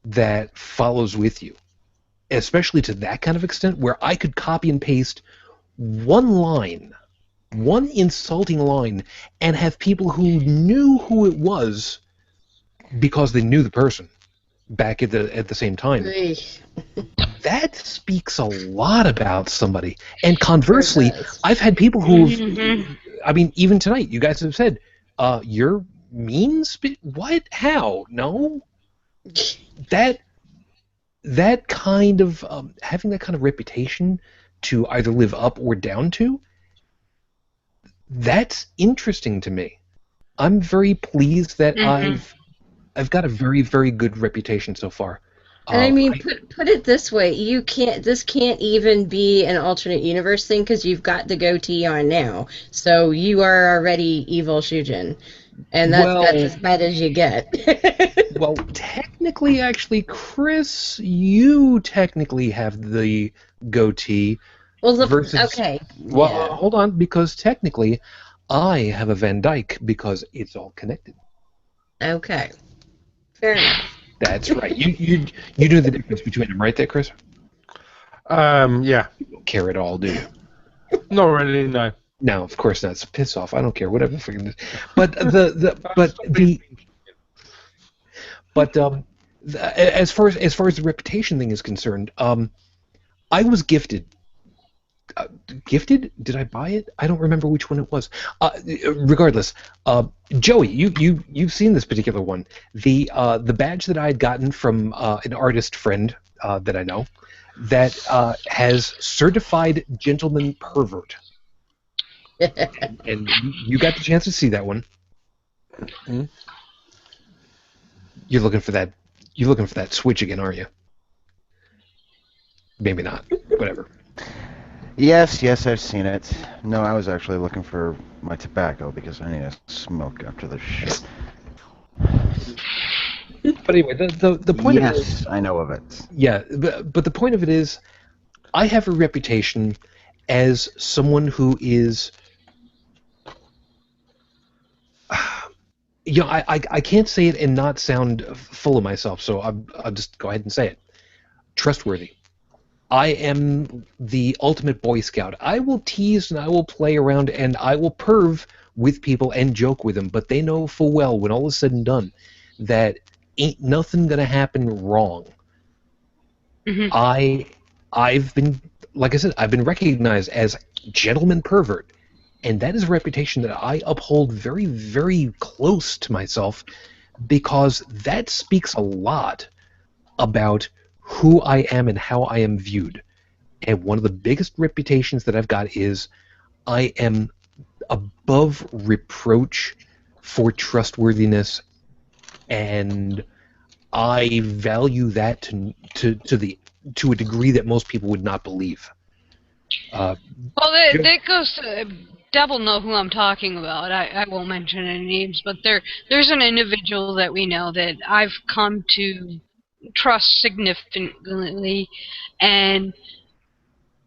that follows with you, especially to that kind of extent, where I could copy and paste one insulting line, and have people who knew who it was because they knew the person back at the same time. That speaks a lot about somebody. And conversely, I've had people who've, I mean, even tonight, you guys have said, you're mean? What? How? No? That kind of, having that kind of reputation to either live up or down to, that's interesting to me. I'm very pleased that I've got a very, very good reputation so far. And I mean, put it this way: this can't even be an alternate universe thing, because you've got the goatee on now, so you are already evil Shujin, and that's as bad as you get. Well, technically, actually, Chris, you technically have the goatee. Well, okay. Well, hold on, because technically, I have a Van Dyke because it's all connected. Okay, fair enough. That's right. You know the difference between them, right there, Chris? Yeah. You don't care at all, do you? Not really, no. No, of course not. It's a piss off. I don't care. Whatever as far as the reputation thing is concerned, I was gifted. Gifted? Did I buy it? I don't remember which one it was. Regardless, Joey, you've seen this particular one. The badge that I had gotten from an artist friend that I know that has certified gentleman pervert, and you got the chance to see that one. Hmm? You're looking for that. You're looking for that switch again, aren't you? Maybe not. Whatever. Yes, I've seen it. No, I was actually looking for my tobacco because I need to smoke after this shit. But anyway, the point of it is, Yes, I know of it. yeah, but the point of it is, I have a reputation as someone who is, I can't say it and not sound full of myself, so I'll just go ahead and say it. Trustworthy. I am the ultimate Boy Scout. I will tease and I will play around and I will perv with people and joke with them, but they know full well when all is said and done that ain't nothing gonna happen wrong. Mhm. I've been, like I said, I've been recognized as gentleman pervert, and that is a reputation that I uphold very, very close to myself because that speaks a lot about who I am and how I am viewed. And one of the biggest reputations that I've got is I am above reproach for trustworthiness, and I value that to a degree that most people would not believe. Well, that goes to Devil know who I'm talking about. I won't mention any names, but there's an individual that we know that I've come to trust significantly, and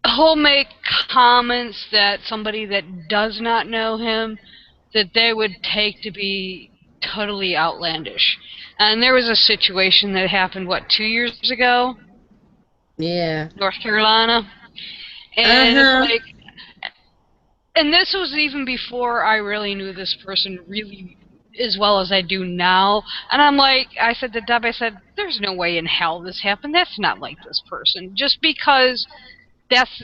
he'll make comments that somebody that does not know him that they would take to be totally outlandish. And there was a situation that happened 2 years ago, Yeah. North Carolina, and it's Uh-huh. like, and this was even before I really knew this person really as well as I do now. And I'm like, I said to Deb, I said, there's no way in hell this happened. That's not like this person. Just because that's,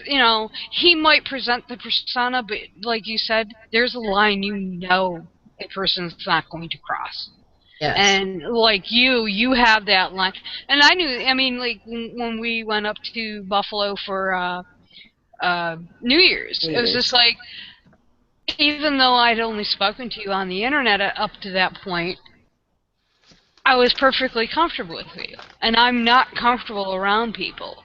he might present the persona, but like you said, there's a line a person's not going to cross. Yes. And like you have that line. And I knew, I mean, like when we went up to Buffalo for New Year's, it was just like, even though I'd only spoken to you on the internet up to that point, I was perfectly comfortable with you. And I'm not comfortable around people.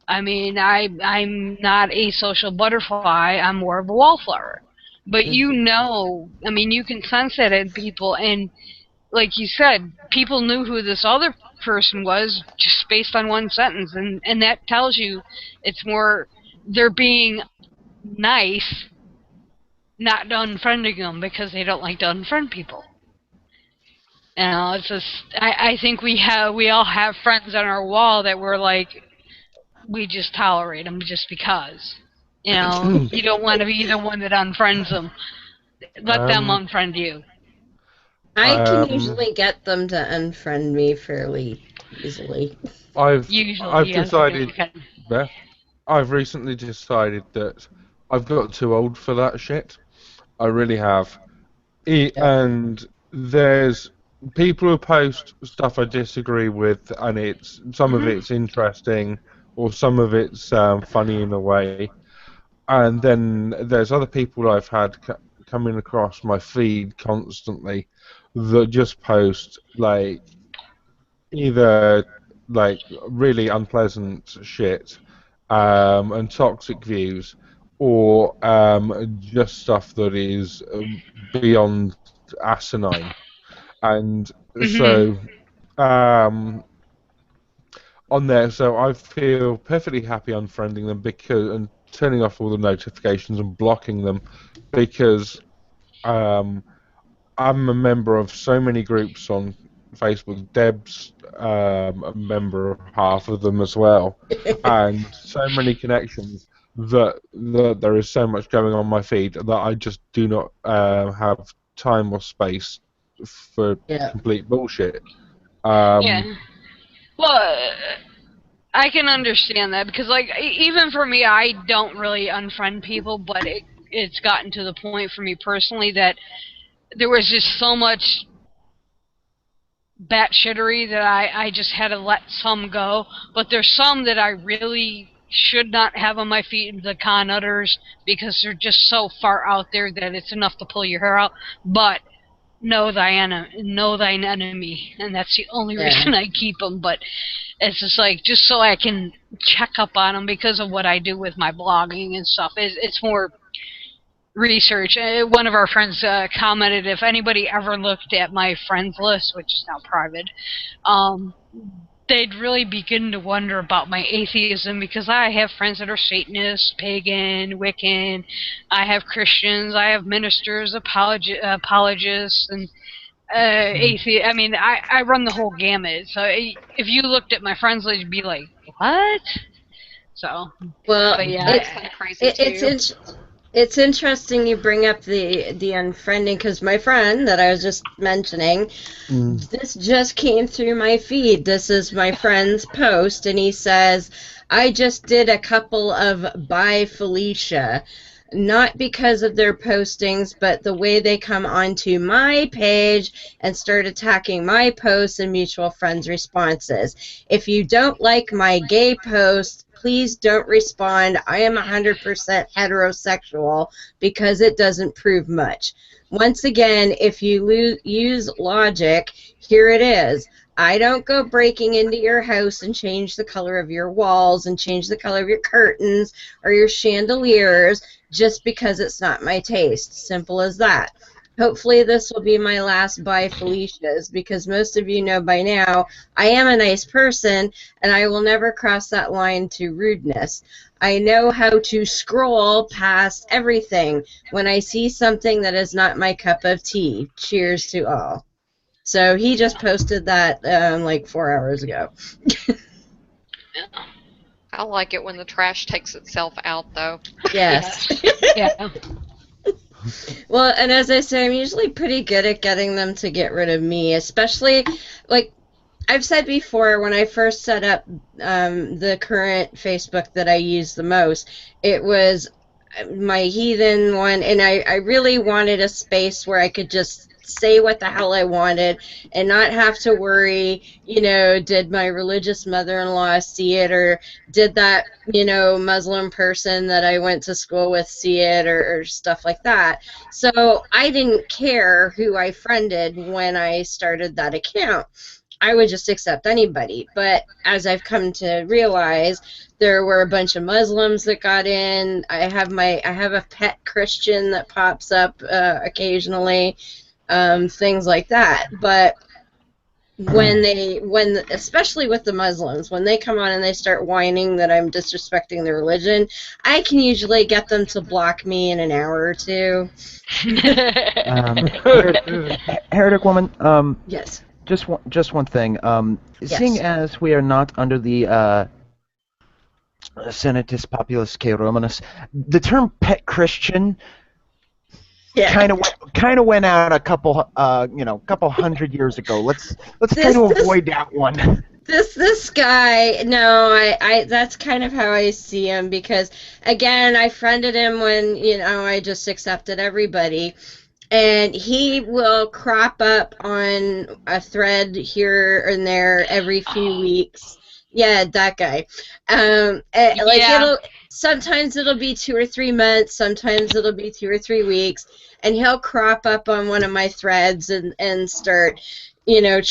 I mean, I'm not a social butterfly. I'm more of a wallflower. But I mean, you can sense that in people. And like you said, people knew who this other person was just based on one sentence. And that tells you it's more they're being nice, not unfriending them because they don't like to unfriend people. It's just I think we all have friends on our wall that we're like, we just tolerate them just because. You don't want to be the one that unfriends them. Let them unfriend you. I can usually get them to unfriend me fairly easily. I've Usually, yes, decided, Beth, I've recently decided that I've got too old for that shit. I really have. And there's people who post stuff I disagree with, and some of it's interesting, or some of it's funny in a way. And then there's other people I've had coming across my feed constantly that just post like either like really unpleasant shit and toxic views, or just stuff that is beyond asinine. And so on there, so I feel perfectly happy unfriending them and turning off all the notifications and blocking them because I'm a member of so many groups on Facebook. Deb's a member of half of them as well, and so many connections that there is so much going on my feed that I just do not have time or space for complete bullshit. Yeah. Well, I can understand that because, like, even for me, I don't really unfriend people, but it's gotten to the point for me personally that there was just so much batshittery that I just had to let some go. But there's some that I really should not have on my feet, the con utters, because they're just so far out there that it's enough to pull your hair out. But know thine enemy, and that's the only reason I keep them. But it's just like just so I can check up on them because of what I do with my blogging and stuff. It's more research. One of our friends commented if anybody ever looked at my friends list, which is now private, they'd really begin to wonder about my atheism because I have friends that are Satanists, pagan, Wiccan. I have Christians. I have ministers, apologists, and atheist. I mean, I run the whole gamut. So if you looked at my friends list, you'd be like, what? So, well, but yeah, it's interesting you bring up the unfriending because my friend that I was just mentioning, this just came through my feed. This is my friend's post, and he says, "I just did a couple of by Felicia." Not because of their postings, but the way they come onto my page and start attacking my posts and mutual friends' responses. If you don't like my gay post, please don't respond. I am 100% heterosexual because it doesn't prove much. Once again, if you use logic, here it is. I don't go breaking into your house and change the color of your walls and change the color of your curtains or your chandeliers just because it's not my taste. Simple as that. Hopefully this will be my last by Felicia's because most of you know by now I am a nice person and I will never cross that line to rudeness. I know how to scroll past everything when I see something that is not my cup of tea. Cheers to all. So he just posted that like 4 hours ago. I like it when the trash takes itself out, though. Yes. yeah. Well, and as I say, I'm usually pretty good at getting them to get rid of me, especially, like I've said before, when I first set up the current Facebook that I use the most, it was my heathen one, and I really wanted a space where I could just say what the hell I wanted and not have to worry, you know, did my religious mother-in-law see it, or did that, you know, Muslim person that I went to school with see it, or stuff like that. So I didn't care who I friended when I started that account. I would just accept anybody. But as I've come to realize, there were a bunch of Muslims that got in. I have a pet Christian that pops up occasionally. Things like that. But especially with the Muslims, when they come on and they start whining that I'm disrespecting their religion, I can usually get them to block me in an hour or two. Heretic Woman, Yes. Just one thing. Yes. Seeing as we are not under the Senatus Populus K Romanus, the term pet Christian kind of went out a couple hundred years ago. Let's try to avoid that one. This guy, no, I that's kind of how I see him, because again, I friended him when, you know, I just accepted everybody. And he will crop up on a thread here and there every few weeks. Yeah, that guy. Sometimes it'll be 2 or 3 months, sometimes it'll be 2 or 3 weeks, and he'll crop up on one of my threads and start, you know,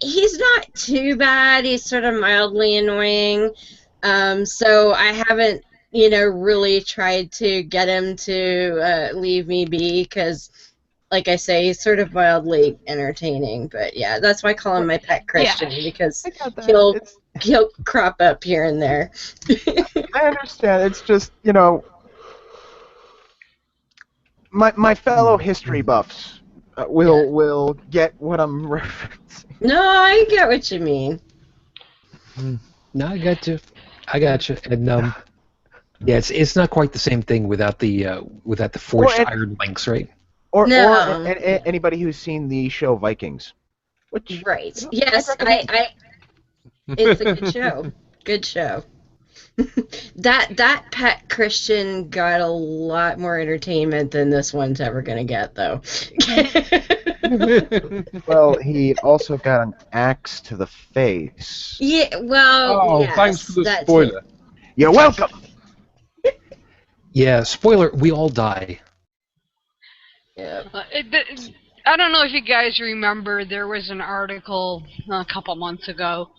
he's not too bad, he's sort of mildly annoying. So I haven't, you know, really tried to get him to leave me be, because, like I say, he's sort of mildly entertaining. But yeah, that's why I call him my pet Christian, because he'll crop up here and there. I understand. It's just, you know, my fellow history buffs will get what I'm referencing. No, I get what you mean. No, I got you. And yeah, it's not quite the same thing without the forged iron links, right? Or anybody who's seen the show Vikings. Right. Yes, I It's a good show. Good show. That pet Christian got a lot more entertainment than this one's ever gonna get, though. Well, he also got an axe to the face. Yeah, well, Oh, yes, thanks for the that spoiler. You're welcome. Yeah, spoiler, we all die. Yeah. I don't know if you guys remember, there was an article a couple months ago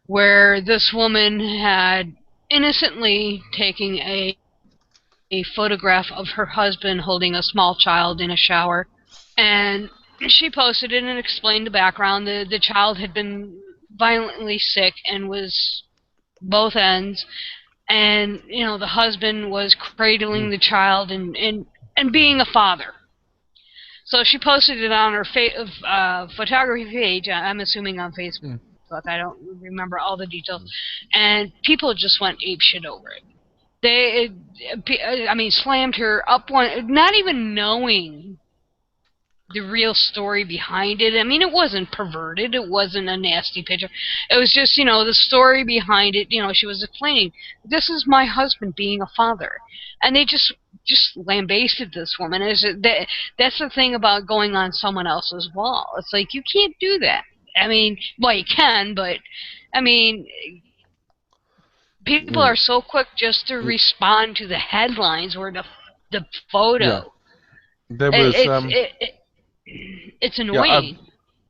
where this woman had innocently taken a photograph of her husband holding a small child in a shower, and she posted it and explained the background. The child had been violently sick and was both ends, and the husband was cradling the child and being a father. So she posted it on her photography page. I'm assuming on Facebook. I don't remember all the details, and people just went apeshit over it. They slammed her up one, not even knowing the real story behind it. I mean, it wasn't perverted. It wasn't a nasty picture. It was just, the story behind it. She was explaining, this is my husband being a father. And they just lambasted this woman. That's the thing about going on someone else's wall. It's like, you can't do that. I mean, well, you can, but, I mean, people are so quick just to respond to the headlines or the photo. Yeah. There was it's annoying.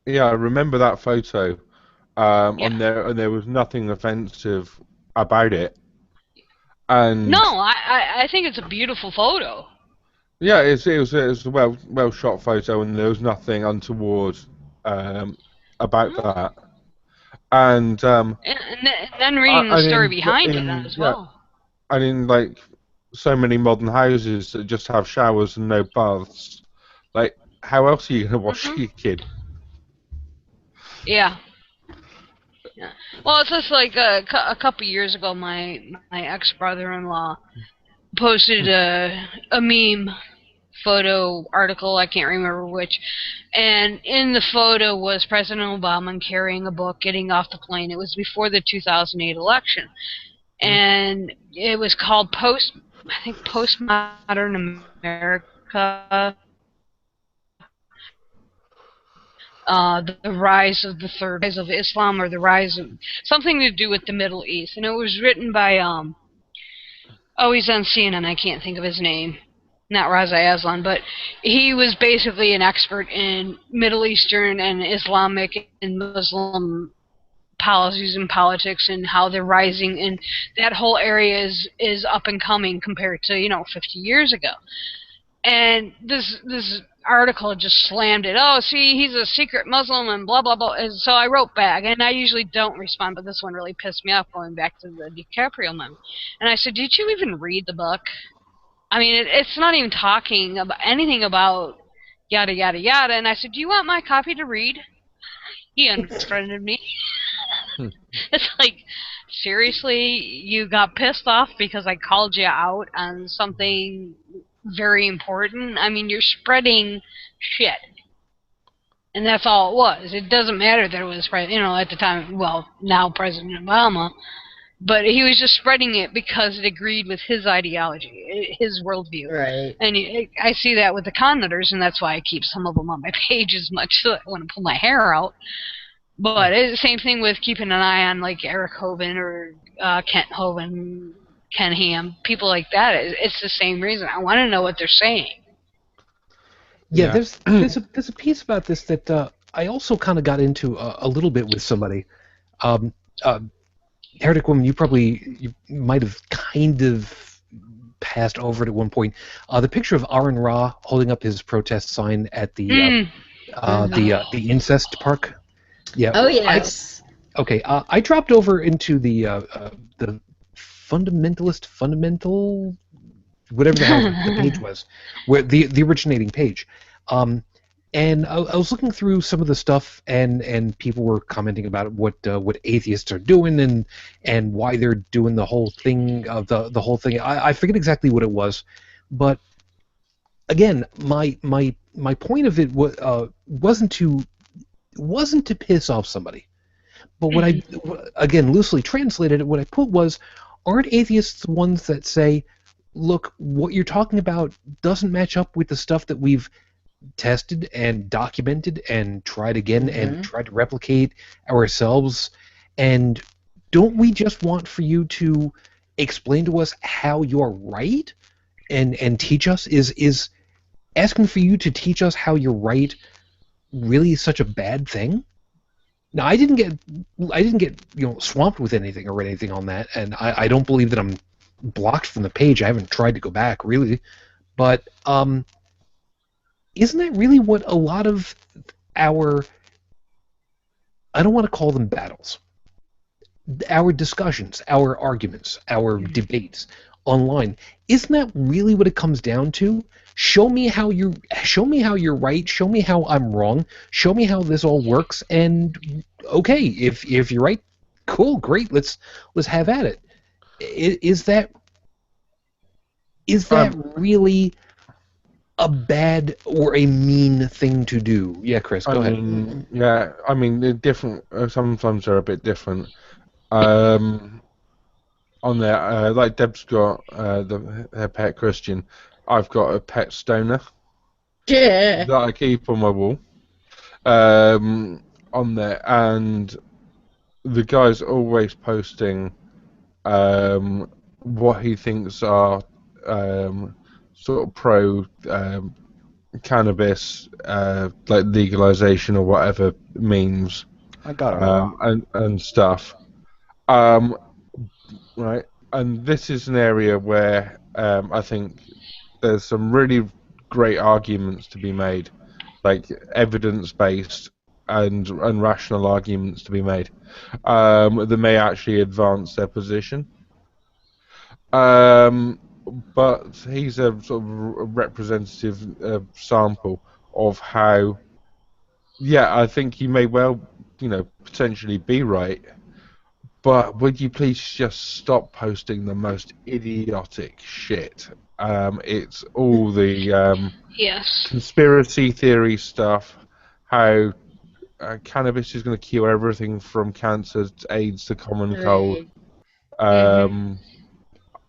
I remember that photo on there, and there was nothing offensive about it. And no, I think it's a beautiful photo. Yeah, it was a well shot photo, and there was nothing untoward about that. And then reading the story behind it as well. And in like so many modern houses that just have showers and no baths, like how else are you gonna wash your kid? Yeah. Well, it's just like a couple years ago, my ex-brother-in-law posted a meme photo article, I can't remember which, and in the photo was President Obama carrying a book, getting off the plane. It was before the 2008 election, and it was called Postmodern America. The rise of the third rise of Islam, or the rise of something to do with the Middle East, and it was written by he's on CNN. I can't think of his name, not Raza Aslan, but he was basically an expert in Middle Eastern and Islamic and Muslim policies and politics and how they're rising, and that whole area is up and coming compared to 50 years ago. And this article just slammed it. Oh, see, he's a secret Muslim and blah, blah, blah. And so I wrote back, and I usually don't respond, but this one really pissed me off, going back to the DiCaprio meme. And I said, did you even read the book? I mean, it's not even talking about anything about yada, yada, yada. And I said, do you want my copy to read? He unfriended me. It's like, seriously, you got pissed off because I called you out on something very important? I mean, you're spreading shit. And that's all it was. It doesn't matter that it was, at the time, well, now President Obama, but he was just spreading it because it agreed with his ideology, his worldview. Right. And I see that with the conduitors, and that's why I keep some of them on my page as much so I want to pull my hair out. But it's the same thing with keeping an eye on, like, Eric Hovind or Kent Hovind, Ken Ham, people like that. It's the same reason. I want to know what they're saying. Yeah, there's a piece about this that I also kind of got into a little bit with somebody. Heretic Woman, you might have kind of passed over it at one point. The picture of Aaron Ra holding up his protest sign at the incest park. Yeah. Oh yes. I dropped over into the fundamental, whatever the hell the page was, where the originating page, and I was looking through some of the stuff, and people were commenting about what atheists are doing and why they're doing the whole thing of the whole thing. I forget exactly what it was, but again, my point of it wasn't to piss off somebody. But what I, again, loosely translated, what I put was, aren't atheists the ones that say, look, what you're talking about doesn't match up with the stuff that we've tested and documented and tried again and tried to replicate ourselves? And don't we just want for you to explain to us how you're right and teach us? Is asking for you to teach us how you're right really such a bad thing? Now, I didn't get swamped with anything or anything on that, and I don't believe that I'm blocked from the page. I haven't tried to go back really, but isn't that really what a lot of our, I don't want to call them battles, our discussions, our arguments, our debates online, isn't that really what it comes down to? Show me how you're right, show me how I'm wrong, show me how this all works, and okay, if you're right, cool, great, let's have at it. Is that really a bad or a mean thing to do? Yeah, Chris, go ahead. Yeah, I mean, they're different. Sometimes they're a bit different. On there, like Deb's got her pet Christian, I've got a pet stoner that I keep on my wall. On there, and the guy's always posting what he thinks are sort of pro cannabis, like legalization or whatever means, I got it. and stuff. Right, and this is an area where I think there's some really great arguments to be made, like evidence-based and rational arguments to be made that may actually advance their position. But he's a sort of representative sample of how, yeah, I think he may well, potentially be right. But would you please just stop posting the most idiotic shit? It's all the conspiracy theory stuff, how cannabis is going to cure everything from cancer to AIDS to common cold,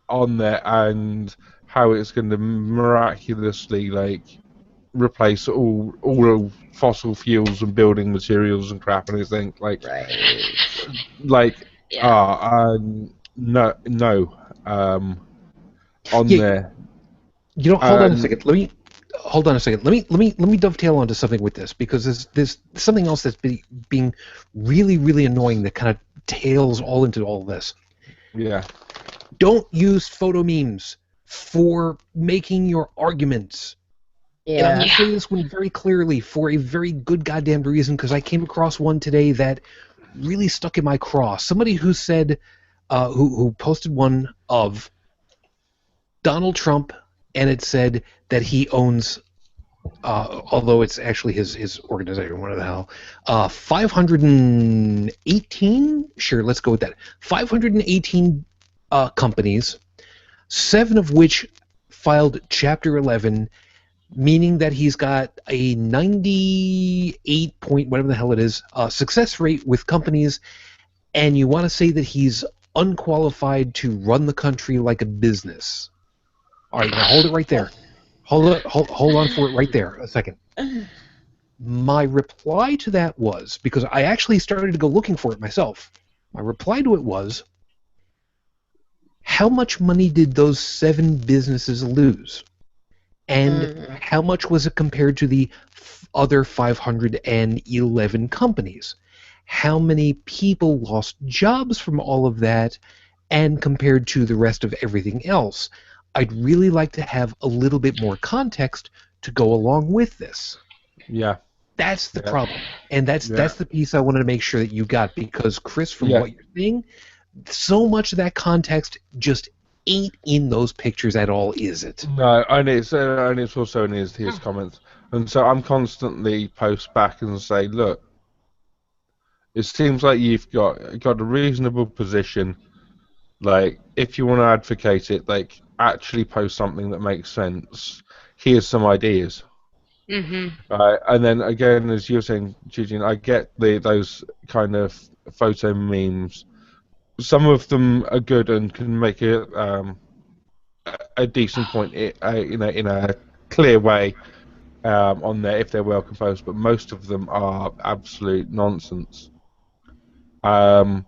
on there, and how it's going to miraculously replace all fossil fuels and building materials and crap and everything. No. On there. Hold on a second. Hold on a second. Let me dovetail onto something with this, because there's something else that's being really, really annoying that kind of tails all into all this. Yeah. Don't use photo memes for making your arguments. Yeah. And I'm going to say this one very clearly for a very good goddamn reason, because I came across one today that really stuck in my craw. Somebody who said, who posted one of Donald Trump, and it said that he owns, although it's actually his organization, what the hell, 518, sure, let's go with that, 518 companies, 7 of which filed Chapter 11, meaning that he's got a 98 point, whatever the hell it is, success rate with companies, and you want to say that he's unqualified to run the country like a business. All right, now hold it right there. Hold on for it right there a second. My reply to that was, because I actually started to go looking for it myself, my reply to it was, how much money did those 7 businesses lose? And how much was it compared to the other 511 companies? How many people lost jobs from all of that, and compared to the rest of everything else? I'd really like to have a little bit more context to go along with this. Yeah. That's the problem. And that's the piece I wanted to make sure that you got, because, Chris, from what you're saying, so much of that context just ain't in those pictures at all, is it? No, and it's also in his comments. And so I'm constantly post back and say, look, it seems like you've got a reasonable position. Like, if you want to advocate it, actually post something that makes sense. Here's some ideas. Mm-hmm. And then again, as you were saying, Shujin, I get those kind of photo memes. Some of them are good and can make a decent point, in a clear way on there if they're well composed. But most of them are absolute nonsense. On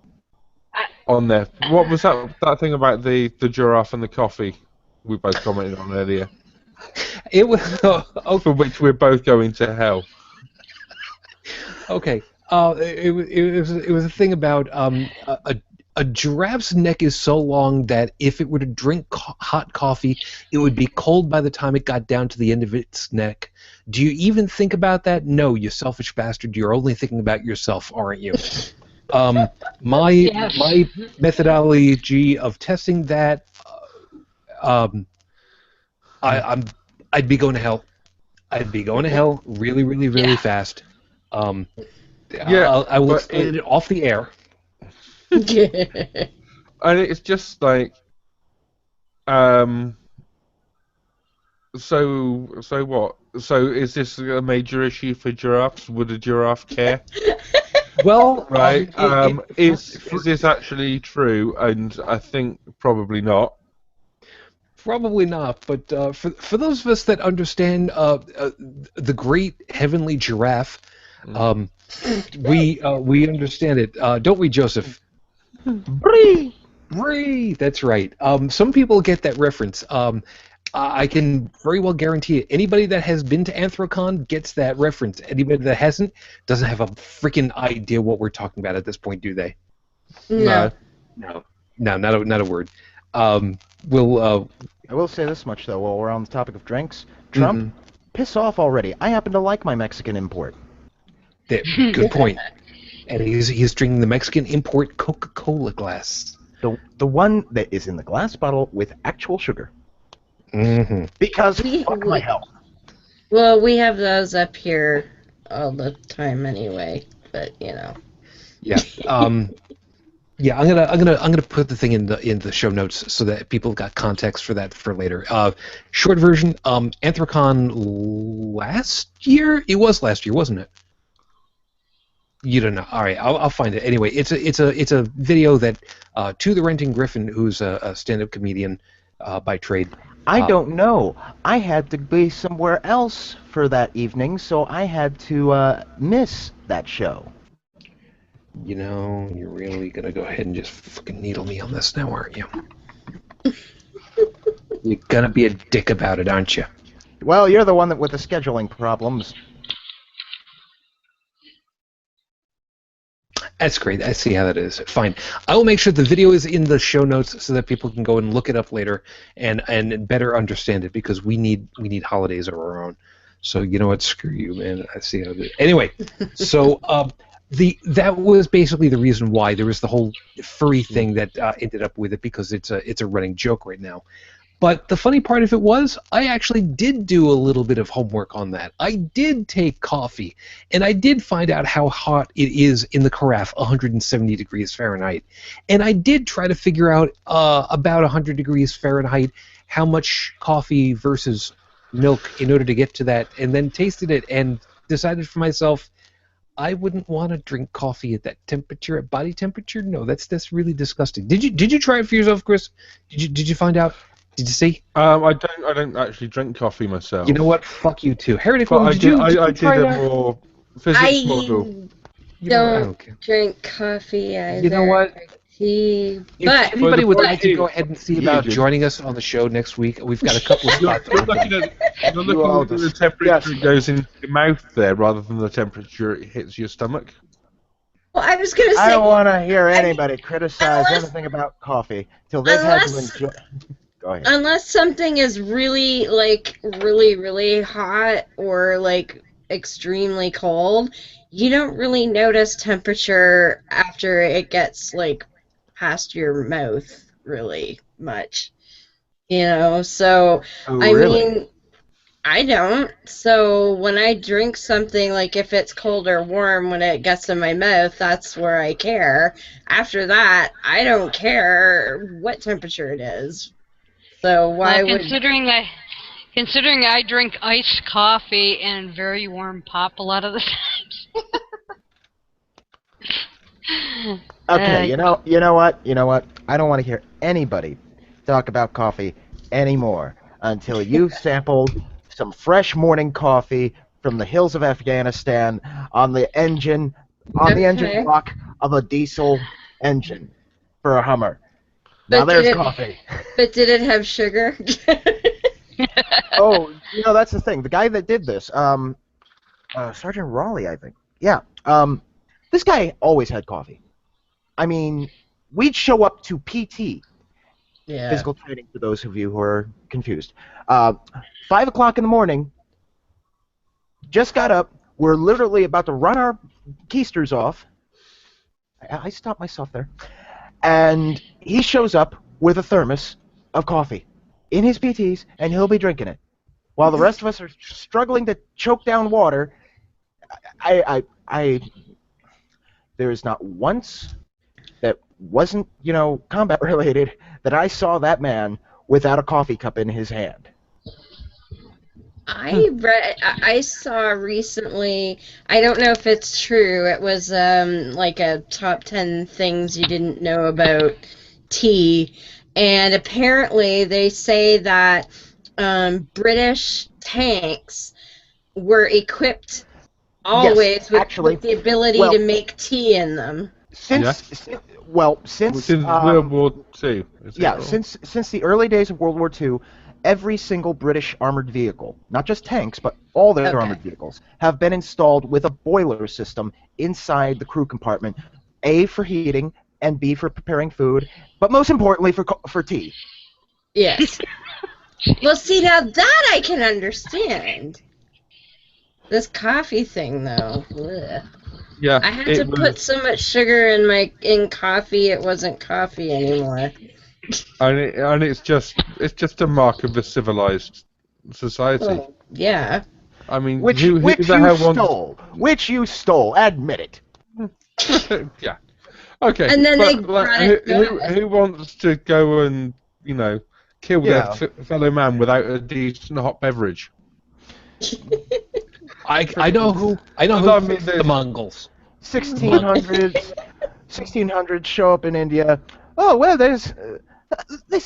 there, what was that thing about the giraffe and the coffee we both commented on earlier? It was For which we're both going to hell. okay. It was a thing about a giraffe's neck is so long that if it were to drink hot coffee, it would be cold by the time it got down to the end of its neck. Do you even think about that? No, you selfish bastard. You're only thinking about yourself, aren't you? My methodology of testing that, I'd be going to hell. I'd be going to hell really, really, really fast. I will explain it off the air. And it's just like, so what? So is this a major issue for giraffes? Would a giraffe care? Well, right. Is this actually true? And I think probably not. Probably not. But for those of us that understand the great heavenly giraffe, we understand it, don't we, Joseph? Bree! Bree! That's right. Some people get that reference. I can very well guarantee it. Anybody that has been to AnthroCon gets that reference. Anybody that hasn't doesn't have a freaking idea what we're talking about at this point, do they? No. No, not a word. We'll. I will say this much, though, while we're on the topic of drinks. Trump, piss off already. I happen to like my Mexican import. Good point. And he's drinking the Mexican import Coca-Cola glass. The one that is in the glass bottle with actual sugar. Mm-hmm. Because fuck my health. Well, we have those up here all the time anyway, but you know. Yeah. Yeah, I'm gonna put the thing in the show notes so that people got context for that for later. Short version, AnthroCon last year? It was last year, wasn't it? You don't know. All right, I'll find it. Anyway, it's a video that to the Ranting Gryphon, who's a stand-up comedian by trade. I don't know. I had to be somewhere else for that evening, so I had to miss that show. You know, you're really gonna go ahead and just fucking needle me on this now, aren't you? You're gonna be a dick about it, aren't you? Well, you're the one with the scheduling problems. That's great. I see how that is. Fine. I will make sure the video is in the show notes so that people can go and look it up later and better understand it, because we need holidays of our own. So you know what? Screw you, man. I see how it is. Anyway, so that was basically the reason why there was the whole furry thing that ended up with it, because it's a running joke right now. But the funny part of it was, I actually did do a little bit of homework on that. I did take coffee, and I did find out how hot it is in the carafe, 170 degrees Fahrenheit. And I did try to figure out about 100 degrees Fahrenheit how much coffee versus milk in order to get to that, and then tasted it and decided for myself, I wouldn't want to drink coffee at that temperature, at body temperature. No, that's really disgusting. Did you try it for yourself, Chris? Did you find out? Did you see? I don't actually drink coffee myself. You know what? Fuck you too. Heretic But Woman, did you I try did that? a more physics model. You know, I Don't care. drink coffee either. You know what? Tea. If But anybody would like to point go is- ahead and see about Yeah, joining us on the show next week, we've got a couple of You're spots open. looking at the temperature it goes into your mouth there, rather than the temperature it hits your stomach. well, I was gonna say. I don't want to hear anybody criticize unless- anything about coffee till they've had to unless- enjoy. Go ahead. Unless something is really, like, really, really hot or, like, extremely cold, you don't really notice temperature after it gets, like, past your mouth really much. You know, so, Oh, I really? mean, I don't. So when I drink something, like if it's cold or warm, when it gets in my mouth, that's where I care. After that, I don't care what temperature it is. So why Well, would... considering I drink iced coffee and very warm pop a lot of the times. Okay, you know what? I don't want to hear anybody talk about coffee anymore until you've sampled some fresh morning coffee from the hills of Afghanistan on the engine Okay. block of a diesel engine for a Hummer. Now But did there's it? coffee. But did it have sugar? Oh, that's the thing. The guy that did this, Sergeant Raleigh, I think. Yeah. This guy always had coffee. I mean, we'd show up to PT, Yeah. physical training for those of you who are confused. 5 o'clock in the morning, just got up. We're literally about to run our keisters off. I stopped myself there. And he shows up with a thermos of coffee in his PTs, and he'll be drinking it. While the rest of us are struggling to choke down water, there is not once that wasn't, combat related that I saw that man without a coffee cup in his hand. I saw recently, I don't know if it's true, it was like a top 10 things you didn't know about tea, and apparently they say that British tanks were equipped always with the ability to make tea in them. Since World War II. Since the early days of World War II, every single British armored vehicle, not just tanks, but all their armored vehicles, have been installed with a boiler system inside the crew compartment, A, for heating, and B, for preparing food, but most importantly for tea. Yes. Well, see, now that I can understand. This coffee thing, though. Ugh. Yeah. I had to put so much sugar in coffee, it wasn't coffee anymore. And it's just a mark of a civilized society. Oh, yeah. I mean, which who you stole, admit it. Yeah. Okay. And then who wants to go and kill their fellow man without a decent hot beverage? I know who the Mongols. 1600s show up in India. Oh well, this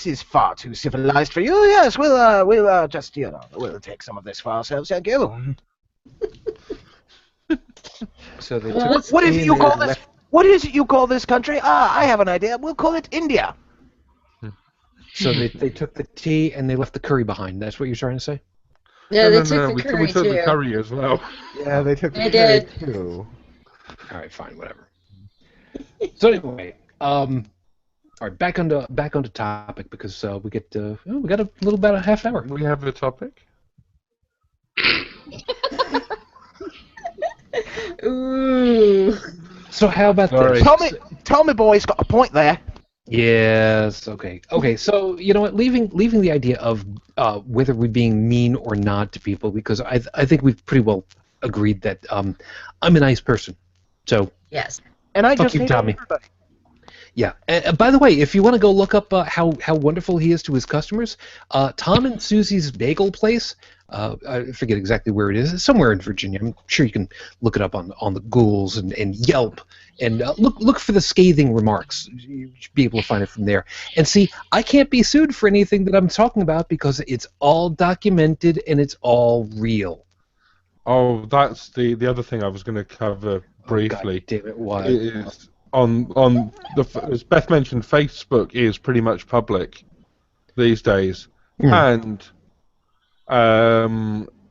is far too civilized for you. Yes, we'll just we'll take some of this for ourselves. Thank you. So they what is it you call this? What is it you call this country? I have an idea. We'll call it India. So they took the tea and they left the curry behind. That's what you're trying to say? Yeah, we took too. the curry as well. Yeah, they took the curry too. All right, fine, whatever. So anyway, all right, back onto topic because we got a little about a half hour. We have a topic. Ooh. So how about this? Tell me, boys, got a point there. Yes. Okay. So you know what? Leaving the idea of whether we're being mean or not to people, because I think we've pretty well agreed that I'm a nice person. So yes. And I fuck just you, hate Tommy. everybody. Yeah. By the way, if you want to go look up how wonderful he is to his customers, Tom and Susie's Bagel Place. I forget exactly where it is. It's somewhere in Virginia. I'm sure you can look it up on the Googles and Yelp. And look for the scathing remarks. You should be able to find it from there. And see, I can't be sued for anything that I'm talking about because it's all documented and it's all real. Oh, that's the other thing I was going to cover briefly. God damn it, why? Is as Beth mentioned, Facebook is pretty much public these days, and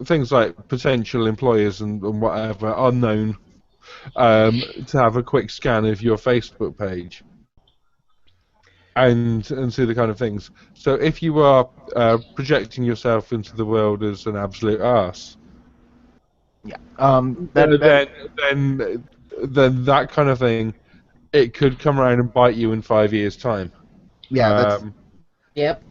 things like potential employers and whatever are known to have a quick scan of your Facebook page and see the kind of things. So if you are projecting yourself into the world as an absolute arse, then that kind of thing, it could come around and bite you in 5 years' time. Yeah. Yep.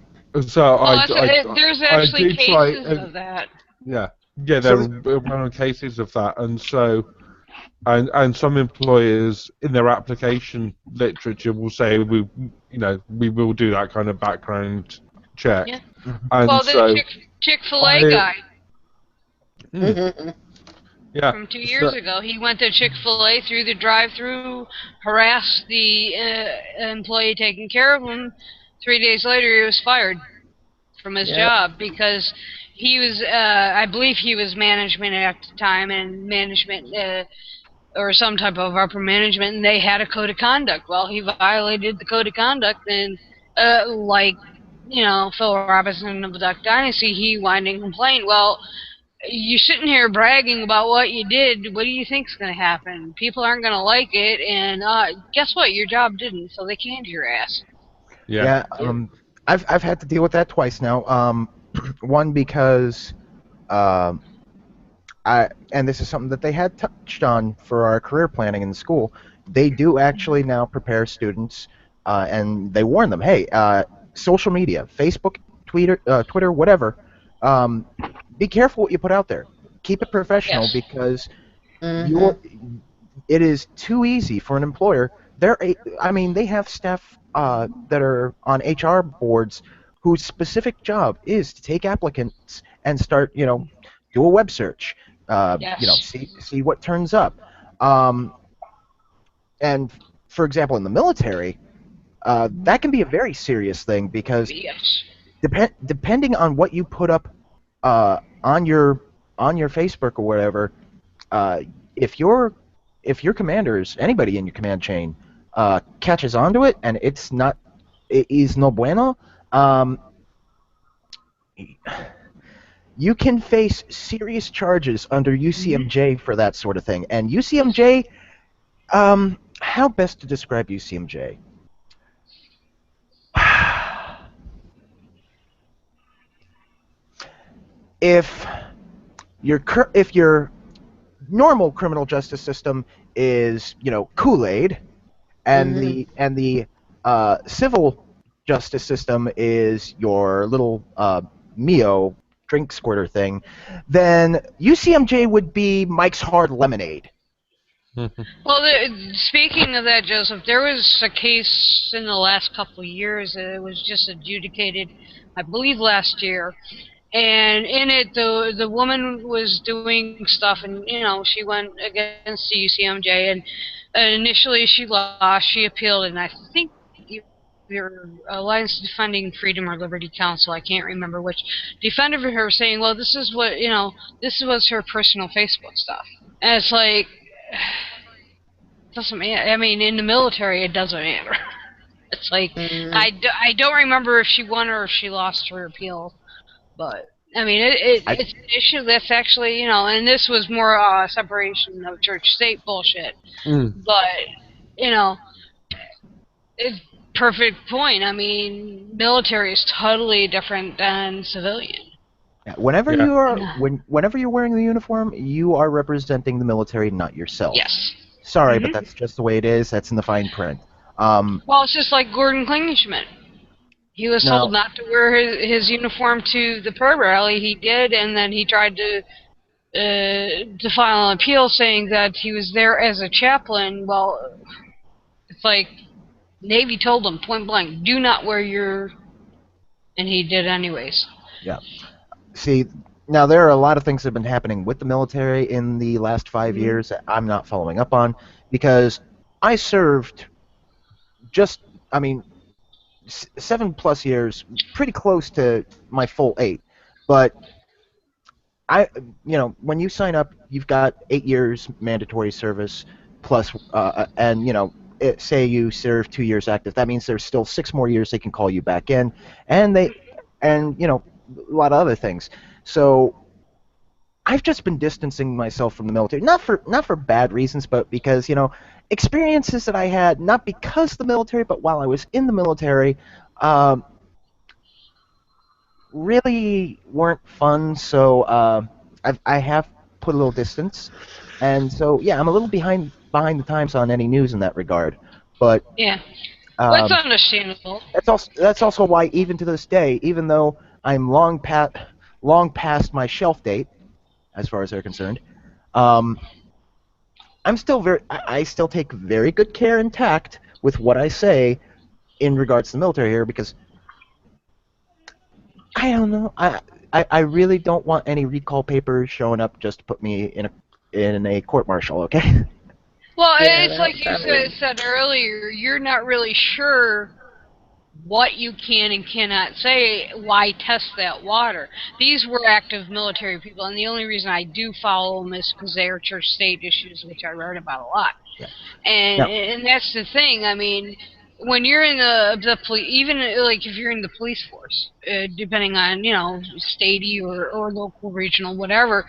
So there's actually cases of that. Yeah, there are cases of that, and so. And some employers in their application literature will say we will do that kind of background check. Yeah. And well, so the Chick-fil-A guy. Yeah. From 2 years ago, he went to Chick-fil-A through the drive-through, harassed the employee taking care of him. 3 days later, he was fired from his job because he was, I believe he was management at the time, and management, or some type of upper management, and they had a code of conduct. Well, he violated the code of conduct, and like, Phil Robinson of the Duck Dynasty, he whined and complained. Well, you sitting here bragging about what you did. What do you think's going to happen? People aren't going to like it, and guess what? Your job didn't, so they canned your ass. Yeah. I've had to deal with that twice now. One because and this is something that they had touched on for our career planning in school. They do actually now prepare students, and they warn them, hey, social media, Facebook, Twitter, whatever. Be careful what you put out there. Keep it professional because it is too easy for an employer. They have staff that are on HR boards whose specific job is to take applicants and start, do a web search, see what turns up. And for example, in the military, that can be a very serious thing because depending on what you put up on your Facebook or whatever, if your commanders, anybody in your command chain, catches onto it and it is no bueno, you can face serious charges under UCMJ for that sort of thing. And UCMJ, how best to describe UCMJ? If your normal criminal justice system is, Kool-Aid, and the civil justice system is your little Mio drink squirter thing, then UCMJ would be Mike's Hard Lemonade. Well, speaking of that, Joseph, there was a case in the last couple of years that it was just adjudicated, I believe last year, and in it the woman was doing stuff, and she went against the UCMJ, and initially she lost, she appealed, and I think your Alliance Defending Freedom or Liberty Council, I can't remember which, defended her, saying, well, this is what, this was her personal Facebook stuff. And it's like, doesn't matter. I mean, in the military, it doesn't matter. It's like, I don't remember if she won or if she lost her appeal, but, I mean, it's an issue that's actually, and this was more separation of church-state bullshit. But, it's perfect point. I mean, military is totally different than civilian. Whenever you're wearing the uniform, you are representing the military, not yourself. Yes. Sorry, but that's just the way it is. That's in the fine print. Well, it's just like Gordon Klingenschmidt. He was told not to wear his uniform to the prayer rally. He did, and then he tried to file an appeal saying that he was there as a chaplain. Well, it's like Navy told him point blank, do not wear your... And he did anyways. Yeah. See, now there are a lot of things that have been happening with the military in the last 5 years that I'm not following up on because I served 7+ years, pretty close to my full 8. But when you sign up, you've got 8 years mandatory service plus, and say you serve 2 years active. That means there's still 6 more years they can call you back in, and a lot of other things. So I've just been distancing myself from the military, not for bad reasons, but because experiences that I had, not because of the military, but while I was in the military, really weren't fun. So I have put a little distance, and so yeah, I'm a little behind the times on any news in that regard. But yeah, that's understandable. That's also why, even to this day, even though I'm long past my shelf date, as far as they're concerned, I'm still I still take very good care and tact with what I say in regards to the military here, because I don't know. I really don't want any recall papers showing up just to put me in in a court-martial, okay? Well, Yeah, it's like you said earlier, you're not really sure what you can and cannot say. Why test that water? These were active military people, and the only reason I do follow them is because they are church-state issues, which I write about a lot. Yeah. And that's the thing. I mean, when you're in the police, even like if you're in the police force, depending on statey or local, regional, whatever.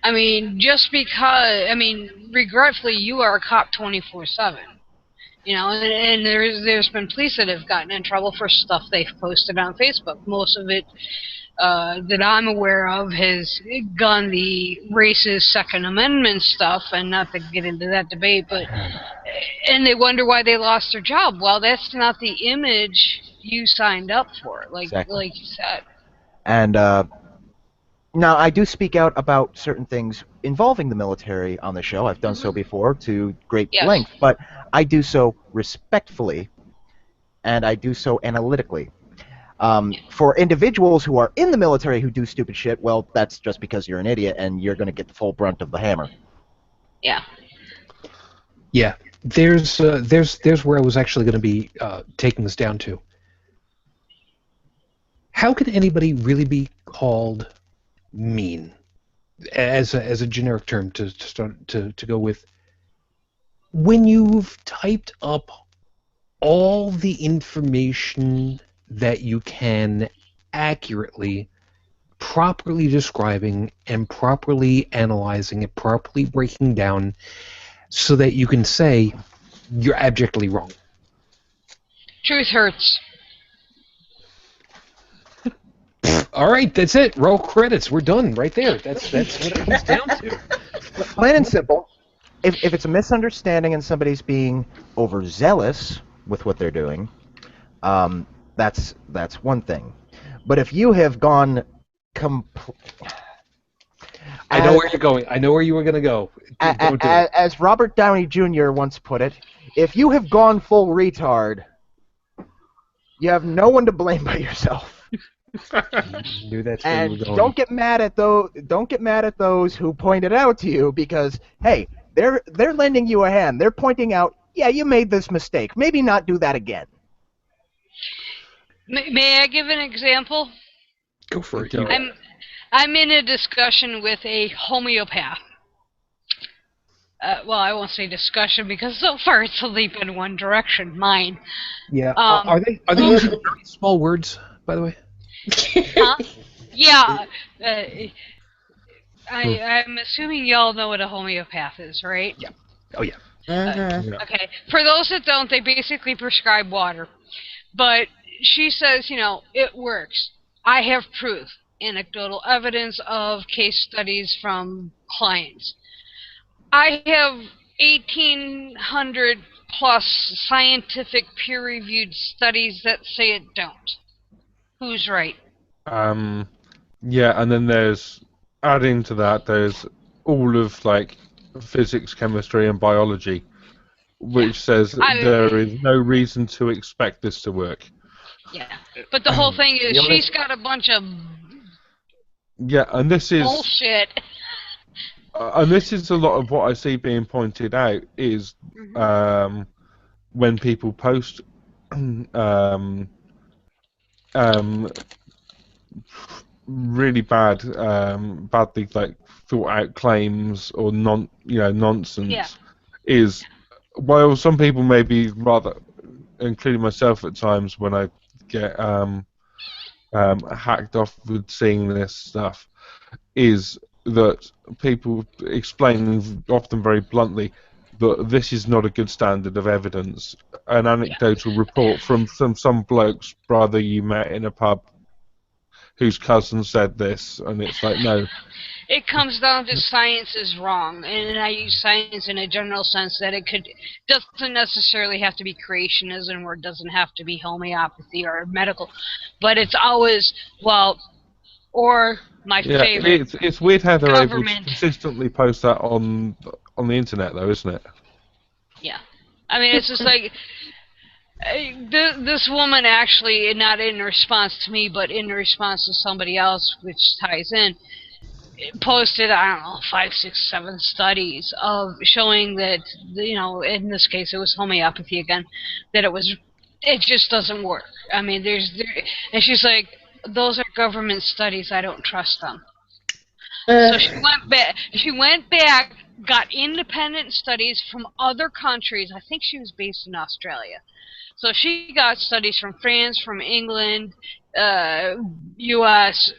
I mean, just because regretfully, you are a cop 24/7. And there's been police that have gotten in trouble for stuff they've posted on Facebook. Most of it that I'm aware of has gone the racist Second Amendment stuff, and not to get into that debate, and they wonder why they lost their job. Well, that's not the image you signed up for, like you said. And now I do speak out about certain things involving the military on the show. I've done so before to great length, but I do so respectfully, and I do so analytically. For individuals who are in the military who do stupid shit, well, that's just because you're an idiot and you're going to get the full brunt of the hammer. Yeah. Yeah. There's where I was actually going to be taking this down to. How can anybody really be called mean as a generic term to start to go with when you've typed up all the information that you can accurately, properly describing and properly analyzing it, properly breaking down so that you can say you're abjectly wrong? Truth hurts. All right, that's it. Roll credits. We're done right there. That's what it comes down to. Plain and simple. If it's a misunderstanding and somebody's being overzealous with what they're doing, that's one thing. But if you have gone I know where you're going. I know where you were going to go. Don't do it. As Robert Downey Jr. once put it, if you have gone full retard, you have no one to blame but yourself. Knew that's where you were going. Don't get mad at those who pointed out to you, because hey, they're lending you a hand. They're pointing out, yeah, you made this mistake. Maybe not do that again. May I give an example? Go for it. I'm in a discussion with a homeopath. Well, I won't say discussion because so far it's only been one direction, mine. Yeah. Are they using very small words, by the way? Yeah. I'm assuming y'all know what a homeopath is, right? Yeah. Oh, yeah. Okay. For those that don't, they basically prescribe water. But she says, it works. I have proof, anecdotal evidence of case studies from clients. I have 1,800 plus scientific peer-reviewed studies that say it don't. Who's right? Yeah, and then adding to that, there's all of physics, chemistry, and biology, which says there is no reason to expect this to work. Yeah, but the whole thing is she's got a bunch of and this is bullshit. And this is a lot of what I see being pointed out is when people post really badly thought out claims or nonsense. Is while some people may be rather, including myself at times when I get hacked off with seeing this stuff, is that people explain often very bluntly that this is not a good standard of evidence. An anecdotal report from some bloke's brother you met in a pub whose cousin said this, and it's like, no. It comes down to science is wrong, and I use science in a general sense that it doesn't necessarily have to be creationism, or it doesn't have to be homeopathy or medical, but it's always, or my favorite. It's weird how they're able to consistently post that on the internet, though, isn't it? Yeah, I mean, it's just like this woman actually, not in response to me, but in response to somebody else, which ties in. posted, I don't know, 5, 6, 7 studies of showing that, in this case it was homeopathy again, that it just doesn't work. I mean, and she's like, those are government studies, I don't trust them. So she went back, got independent studies from other countries. I think she was based in Australia. So she got studies from France, from England, U.S.,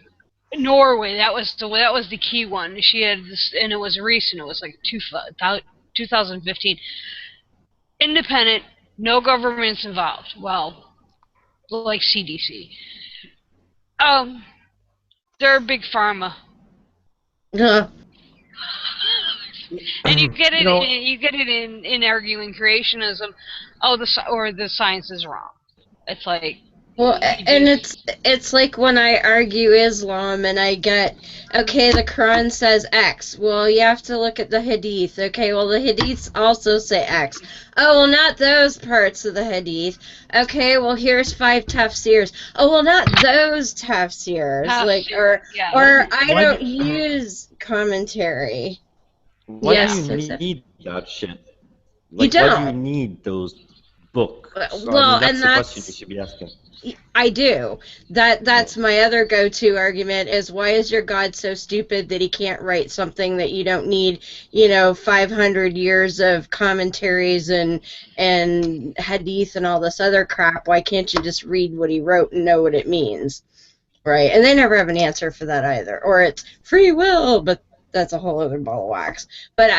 Norway. That was the key one. She had this, and it was recent. It was like 2015. Independent, no governments involved. Well, like CDC. They're big pharma. Uh, And you get it. You get it in arguing creationism. The science is wrong. It's like. Well, and it's like when I argue Islam and I get, okay, the Quran says X. Well, you have to look at the Hadith. Okay, well, the Hadiths also say X. Oh, well, not those parts of the Hadith. Okay, well, here's 5 tafsirs. Oh, well, not those tafsirs. Or I don't use commentary. Why do you need that shit? Like, you don't. Why do you need those books? Well, that's the question you should be asking. I do. That's my other go-to argument is, why is your God so stupid that he can't write something that you don't need, 500 years of commentaries and hadith and all this other crap? Why can't you just read what he wrote and know what it means? Right? And they never have an answer for that either. Or it's free will, but that's a whole other ball of wax. But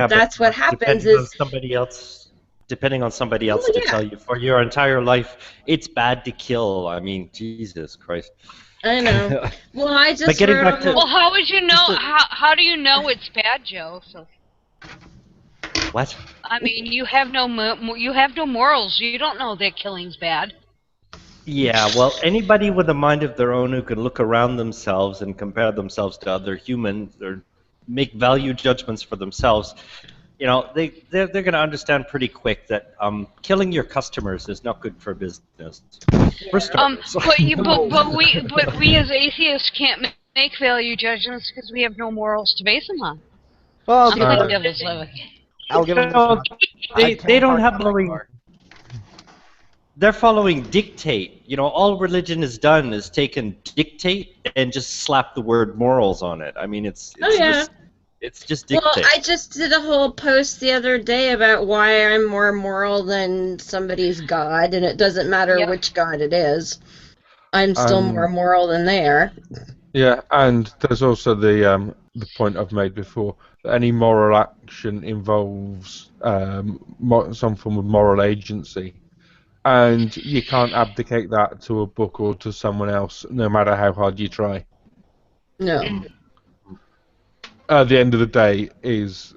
that's what happens is depending on somebody else to tell you for your entire life, it's bad to kill. I mean, Jesus Christ. I know. Well, I just Well, how would you know? How do you know it's bad, Joe? So. What? I mean, you have no morals. You don't know that killing's bad. Yeah, well, anybody with a mind of their own who can look around themselves and compare themselves to other humans or make value judgments for themselves, they're going to understand pretty quick that killing your customers is not good for business. For starters. But we as atheists can't make value judgments because we have no morals to base them on. Well, I'll give them. They don't have following. They're following dictate. All religion has done is taken dictate and just slap the word morals on it. I mean, it's just dictate. Well, I just did a whole post the other day about why I'm more moral than somebody's God, and it doesn't matter which God it is. I'm still more moral than they are. Yeah, and there's also the point I've made before, that any moral action involves some form of moral agency. And you can't abdicate that to a book or to someone else, no matter how hard you try. No. At the end of the day, is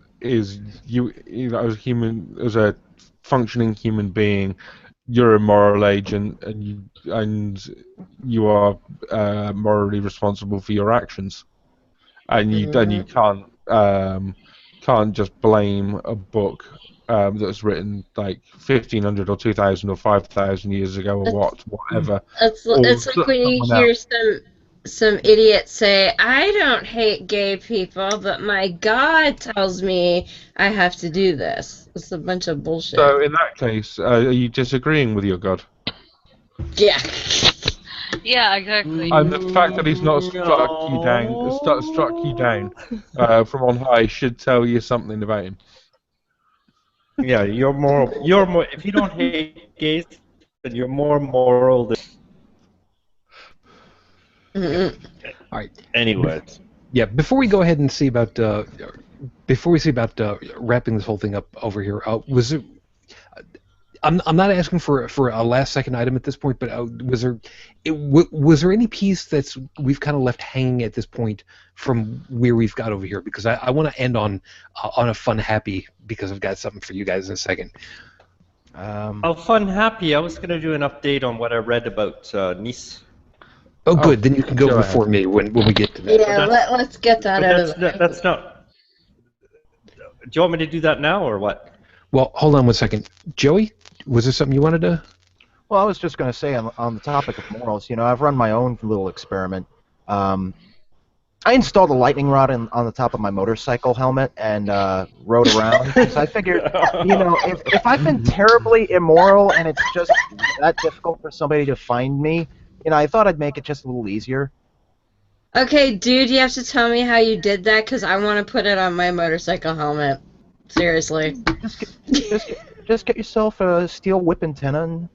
you as a functioning human being, you're a moral agent, and you are morally responsible for your actions, and you can't just blame a book that was written like 1500 or 2000 or 5000 years ago or whatever. It's like when you hear some idiot say, I don't hate gay people, but my God tells me I have to do this. It's a bunch of bullshit. So in that case, are you disagreeing with your God? Yeah. Yeah, exactly. And the fact that he's not struck you down from on high should tell you something about him. Yeah, you're more. If you don't hate gays, then you're more moral than. Mm-hmm. All right. Anyway. Yeah. Before we go ahead and see about wrapping this whole thing up over here, was it? I'm not asking for a last second item at this point, but was there any piece that's we've kind of left hanging at this point from where we've got over here? Because I want to end on a fun happy, because I've got something for you guys in a second. Fun happy. I was going to do an update on what I read about Nice. Oh, good. Then you can go before me when we get to that. Yeah, let's get that out of the way. That's not. Do you want me to do that now or what? Well, hold on one second. Joey, was there something you wanted to? Well, I was just going to say on the topic of morals, I've run my own little experiment. I installed a lightning rod on the top of my motorcycle helmet and rode around because I figured, if I've been terribly immoral and it's just that difficult for somebody to find me, I thought I'd make it just a little easier. Okay, dude, you have to tell me how you did that because I want to put it on my motorcycle helmet. Seriously. Just get yourself a steel whip antenna and,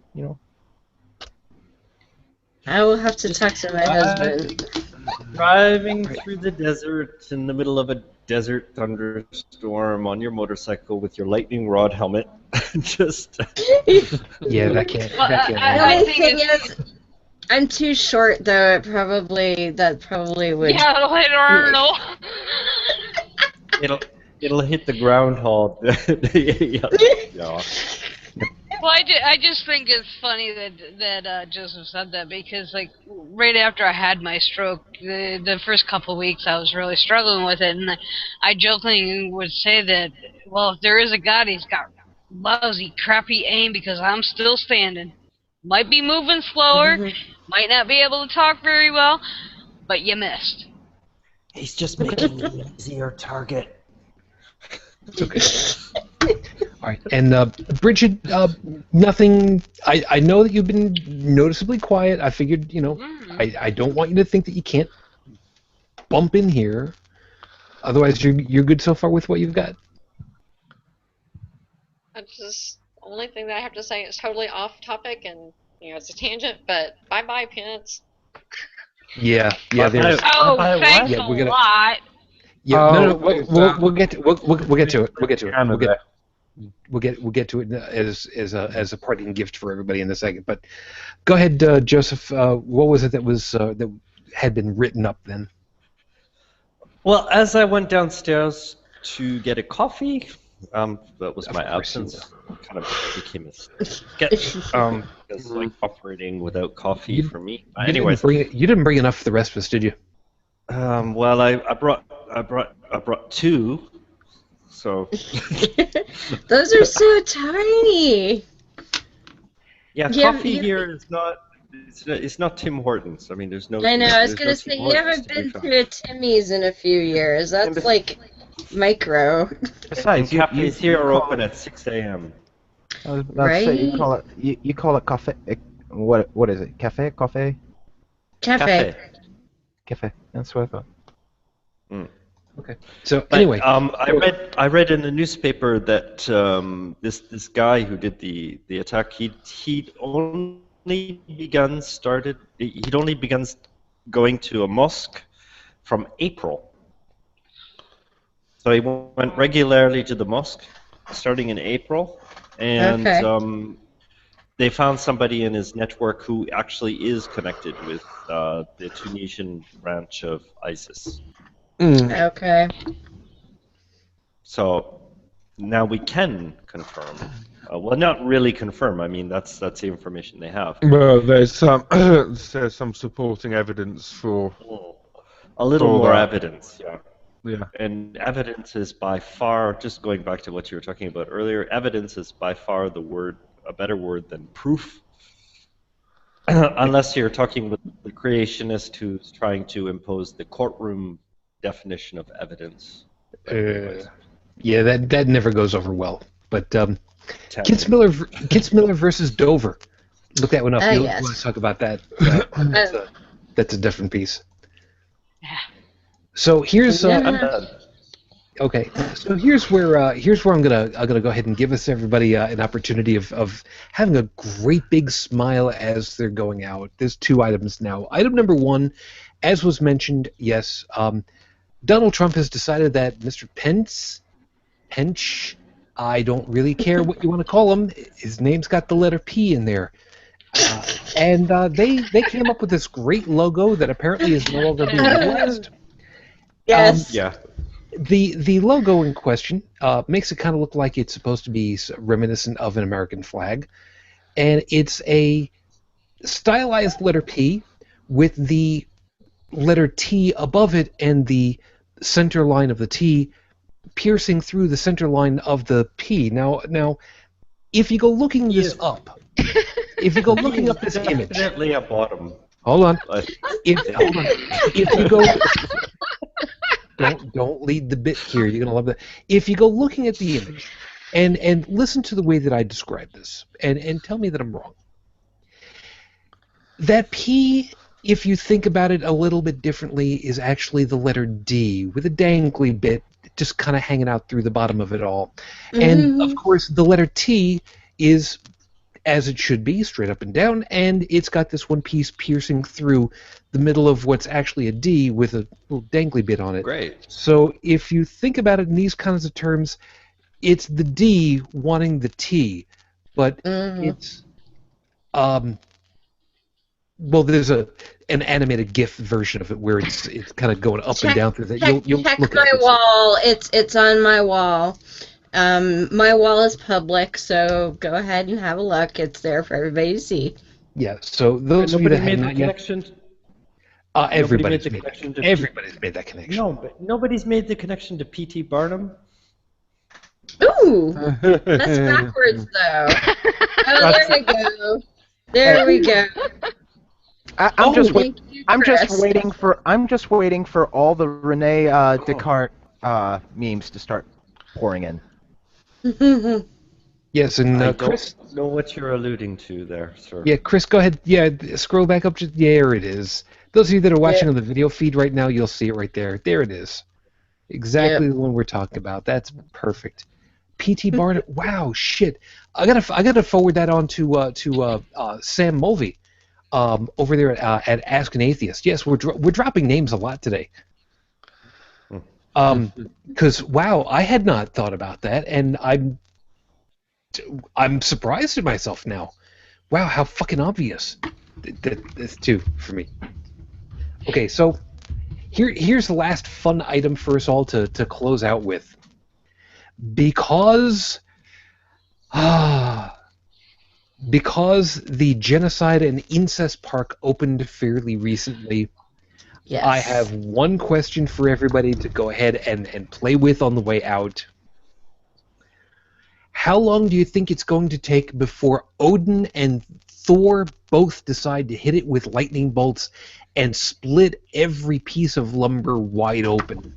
I will have to talk to my husband. Driving through the desert in the middle of a desert thunderstorm on your motorcycle with your lightning rod helmet. Just. Yeah, that can't. That can't. The only thing is, I'm too short, though. That probably would. Yeah, it'll hit Arnold. It'll hit the groundhog. Yeah. Well, I just think it's funny that Joseph said that because like right after I had my stroke, the first couple of weeks I was really struggling with it, and I jokingly would say that, well, if there is a God, he's got lousy, crappy aim because I'm still standing. Might be moving slower, might not be able to talk very well, but you missed. He's just making an easier target. It's okay. All right, and Brigid, nothing. I know that you've been noticeably quiet. I figured, I don't want you to think that you can't bump in here. Otherwise, you're good so far with what you've got. The only thing that I have to say is totally off topic, and it's a tangent. But bye, Pence. Yeah. There's. Oh, thanks a lot. Yeah, no, we'll get to it. We'll get to it. We'll get to it as a parting gift for everybody in a second. But go ahead, Joseph. What was it that had been written up then? Well, as I went downstairs to get a coffee, that was my absence. Kind of became a sketch. It's like operating without coffee for me. Anyways, you didn't bring enough for the rest of us, did you? Well, I brought two. So. Those are so tiny. Yeah, coffee here is not. It's not Tim Hortons. I mean, there's no. I know. I was gonna say you haven't been to a Timmy's in a few years. That's like micro. Besides, cafes here are open at 6 a.m. I was about to say you call it cafe. What is it? Cafe? Cafe? That's what I thought. Mm. Okay. So anyway, I read in the newspaper that this guy who did the attack, he'd only begun going to a mosque from April. So he went regularly to the mosque starting in April, and they found somebody in his network who actually is connected with the Tunisian branch of ISIS. Okay. So now we can confirm. Well, not really confirm. I mean, that's the information they have. Well, there's some supporting evidence for. A little more evidence, yeah. Yeah. And evidence is by far, just going back to what you were talking about earlier, evidence is by far a better word than proof. Unless you're talking with the creationist who's trying to impose the courtroom definition of evidence. Yeah, that never goes over well. But Kitzmiller versus Dover. Look that one up. You want to talk about that? That's a different piece. So here's okay. So here's where I'm gonna go ahead and give us everybody an opportunity of having a great big smile as they're going out. There's two items now. Item number one, as was mentioned, yes, Donald Trump has decided that Mr. Pence, I don't really care what you want to call him. His name's got the letter P in there. And they came up with this great logo that apparently is no longer being utilized. Yes. Yeah. The logo in question makes it kind of look like it's supposed to be reminiscent of an American flag, and it's a stylized letter P with the letter T above it and the center line of the T piercing through the center line of the P. Now, if you go looking this up, if you go looking up this image, Definitely a bottom. hold on. If don't lead the bit here. You're gonna love that. If you go looking at the image, and listen to the way that I describe this, and tell me that I'm wrong. That P, if you think about it a little bit differently, is actually the letter D with a dangly bit just kind of hanging out through the bottom of it all. And of course, the letter T is as it should be, straight up and down, and it's got this one piece piercing through the middle of what's actually a D with a little dangly bit on it. Great. So if you think about it in these kinds of terms, it's the D wanting the T, but it's well, there's an animated GIF version of it where it's kind of going up and down through that. You'll check look my at it. wall. It's on my wall. My wall is public, so go ahead and have a look. It's there for everybody to see. Yeah. So those of you that have not yet, everybody's made that connection. No, but nobody's made the connection to P.T. Barnum. Ooh, that's backwards though. Oh, there we go. There we go. I'm just waiting for all the Rene Descartes memes to start pouring in. Yes, and I Chris. don't know what you're alluding to there, sir. Yeah, Chris, go ahead. Yeah, scroll back up. There it is. Those of you that are watching on the video feed right now, you'll see it right there. There it is. Exactly the one we're talking about. That's perfect. P.T. Barnum. Wow, shit. I gotta forward that on to Sam Mulvey, over there at Ask an Atheist. Yes, we're dropping names a lot today. Because wow, I had not thought about that, and I'm surprised at myself now. Wow, how fucking obvious. That's two for me. Okay, so here's the last fun item for us all to close out with. Because the Genocide and Incest Park opened fairly recently, yes. I have one question for everybody to go ahead and play with on the way out. How long do you think it's going to take before Odin and Thor both decide to hit it with lightning bolts and split every piece of lumber wide open?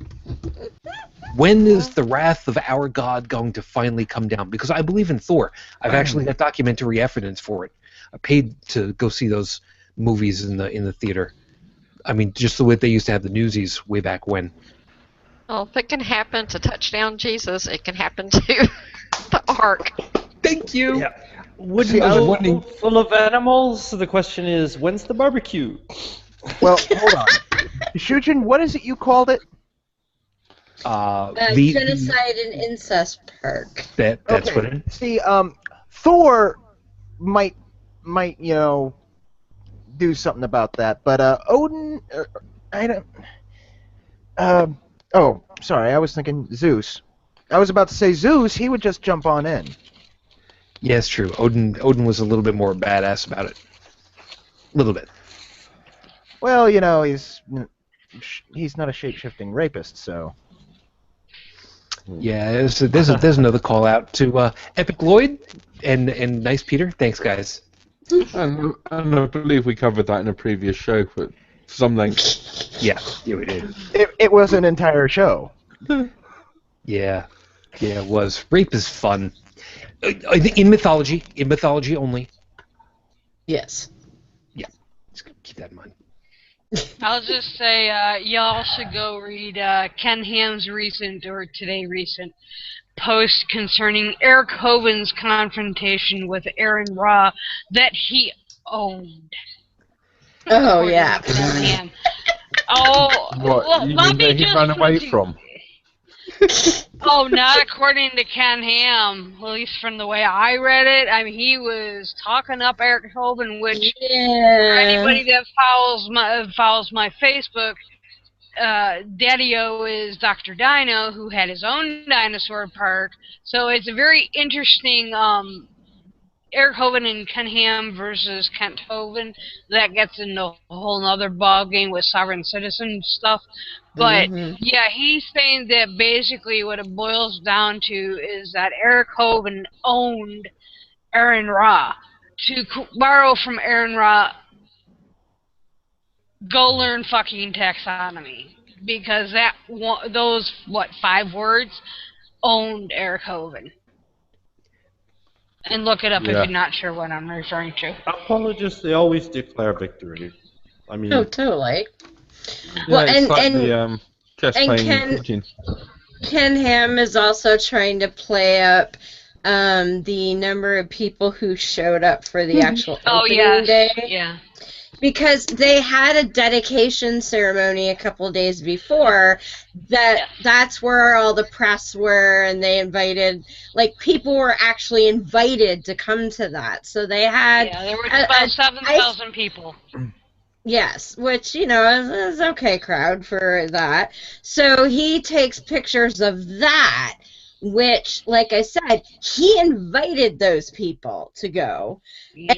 When is the wrath of our god going to finally come down? Because I believe in Thor. I've actually got documentary evidence for it. I paid to go see those movies in the theater. I mean, just the way they used to have the Newsies way back when. Well, if it can happen to Touchdown Jesus, it can happen to the Ark. Thank you. Yeah. Wouldn't full of animals? So the question is, when's the barbecue? Well, hold on. Shujin, what is it you called it? The Genocide and Incest Park. That's okay. What it is. See, Thor might do something about that, but Odin, I don't. Oh, sorry, I was thinking Zeus. I was about to say Zeus. He would just jump on in. Yeah, it's true. Odin was a little bit more badass about it. A little bit. Well, he's not a shape-shifting rapist, so. Yeah, there's another call out to Epic Lloyd and Nice Peter. Thanks, guys. And I believe we covered that in a previous show, but something. Yeah, we did. It was an entire show. Yeah, it was. Rape is fun. In mythology only. Yes. Yeah, just keep that in mind. I'll just say, y'all should go read Ken Ham's recent post concerning Eric Hoven's confrontation with Aaron Ra that he owned. Oh, yeah. Oh, what? well, You let mean me that he ran away from? Oh, not according to Ken Ham, at least from the way I read it. I mean, he was talking up Eric Hoven, which for anybody that follows my Facebook, Daddy-O is Dr. Dino, who had his own dinosaur park. So it's a very interesting Eric Hoven and Ken Ham versus Kent Hoven. That gets into a whole other ballgame with sovereign citizen stuff. But, yeah, he's saying that basically what it boils down to is that Eric Hoven owned Aaron Ra. To borrow from Aaron Ra, go learn fucking taxonomy. because those 5 words owned Eric Hovind. And look it up if Yeah. you're not sure what I'm referring to. Apologists, they always declare victory. I mean, Oh, totally. Yeah, Well, it's like the chess and playing Shujin. Ken Ham is also trying to play up the number of people who showed up for the actual opening day. Yeah. Because they had a dedication ceremony a couple days before that's where all the press were, and they invited, like, people were actually invited to come to that. So they had there were about 7,000 people. Yes, which, is okay crowd for that. So he takes pictures of that, which, like I said, he invited those people to go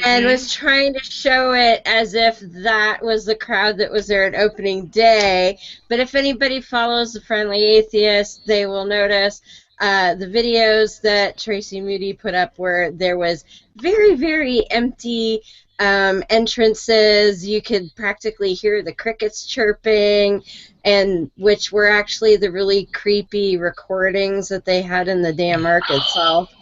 and was trying to show it as if that was the crowd that was there at opening day. But if anybody follows the Friendly Atheist, they will notice the videos that Tracy Moody put up where there was very, very empty entrances. You could practically hear the crickets chirping, and which were actually the really creepy recordings that they had in the damn ark itself.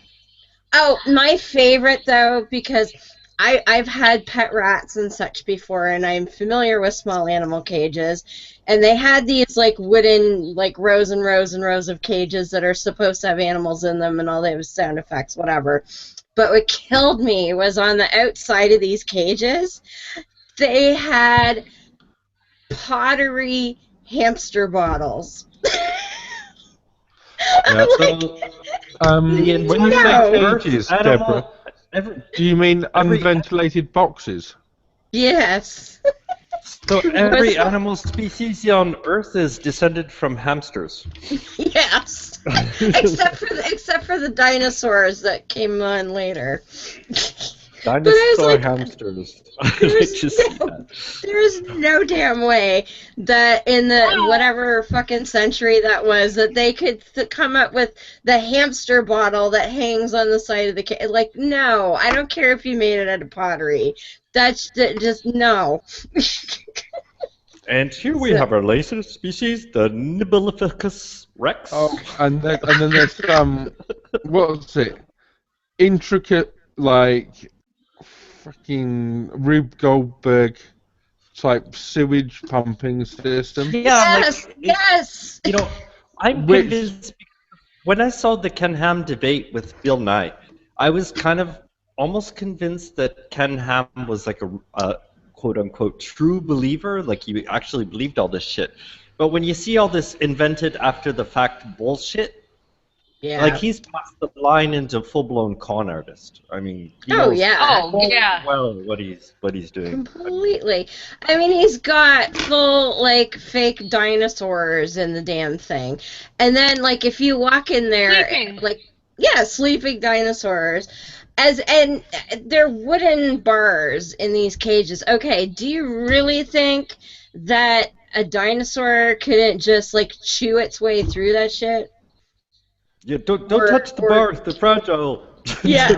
Oh, my favorite, though, because I've had pet rats and such before, and I'm familiar with small animal cages, and they had these, like, wooden, like, rows and rows and rows of cages that are supposed to have animals in them, and all they have is sound effects, whatever. But what killed me was on the outside of these cages, they had pottery hamster bottles. Yeah, when you say cages, Deborah, do you mean unventilated boxes? Yes. So every animal species on Earth is descended from hamsters. Yes. except for the dinosaurs that came on later. Dinosaur hamsters. There's no damn way that in the whatever fucking century that was that they could come up with the hamster bottle that hangs on the side of the cage. Like, no, I don't care if you made it out of pottery. That's just no. And here we have our latest species, the Nibelungus rex. Oh, and then there's what's it? Intricate, like, fucking Rube Goldberg type sewage pumping system. Yeah, yes. I'm convinced. When I saw the Ken Ham debate with Bill Nye, I was kind of almost convinced that Ken Ham was like a quote-unquote true believer, like he actually believed all this shit. But when you see all this invented after the fact bullshit, like he's passed the line into full-blown con artist. I mean, he knows well what he's doing. Completely. I mean, he's got full, like, fake dinosaurs in the damn thing. And then, like, if you walk in there, sleeping dinosaurs. And they're wooden bars in these cages. Okay, do you really think that a dinosaur couldn't just, like, chew its way through that shit? Yeah, don't touch the bars, they're fragile. Yeah.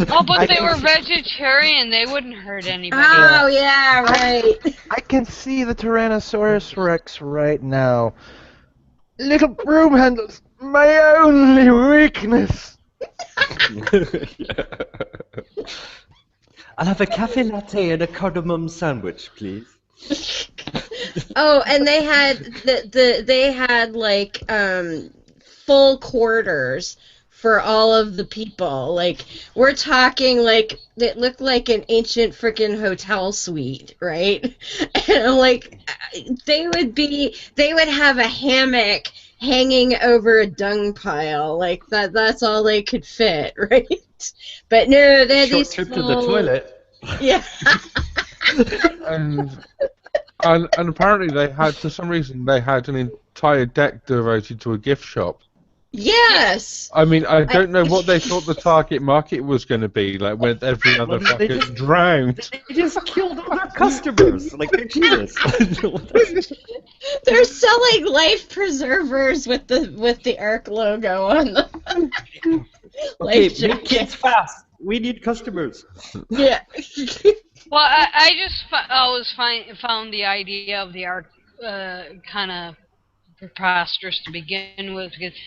But they were vegetarian, they wouldn't hurt anybody. Oh, yeah, right. I can see the Tyrannosaurus Rex right now. Little broom handles, my only weakness. I'll have a cafe latte and a cardamom sandwich, please. Oh, and they had like full quarters for all of the people. Like, we're talking, like, it looked like an ancient freaking hotel suite, right? And like they would have a hammock hanging over a dung pile, like that's all they could fit, right? But no, they had these trip to the toilet. Yeah. and apparently they had, for some reason, they had an entire deck devoted to a gift shop. Yes. I mean, I don't know what they thought the target market was going to be, like, when every other fucker drowned. They just killed all their customers. Like, they're genius. They're selling life preservers with the ARC logo on them. Okay, make kids fast. We need customers. Yeah. Well, I just always found the idea of the ARC kind of preposterous to begin with, because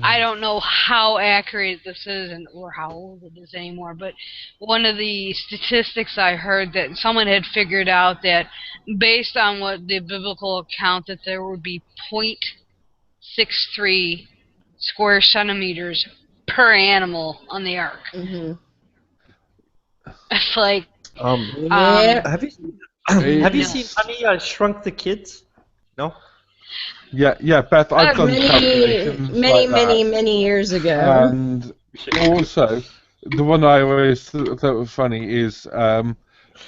I don't know how accurate this is or how old it is anymore, but one of the statistics I heard that someone had figured out that based on what the biblical account that there would be 0.63 square centimeters per animal on the ark. Mm-hmm. It's like, Yeah. Have you seen, Have you no. seen Honey, I Shrunk the Kids? No? Yeah, Beth, I've done calculations like that. Many years ago. And also, the one I always thought was funny is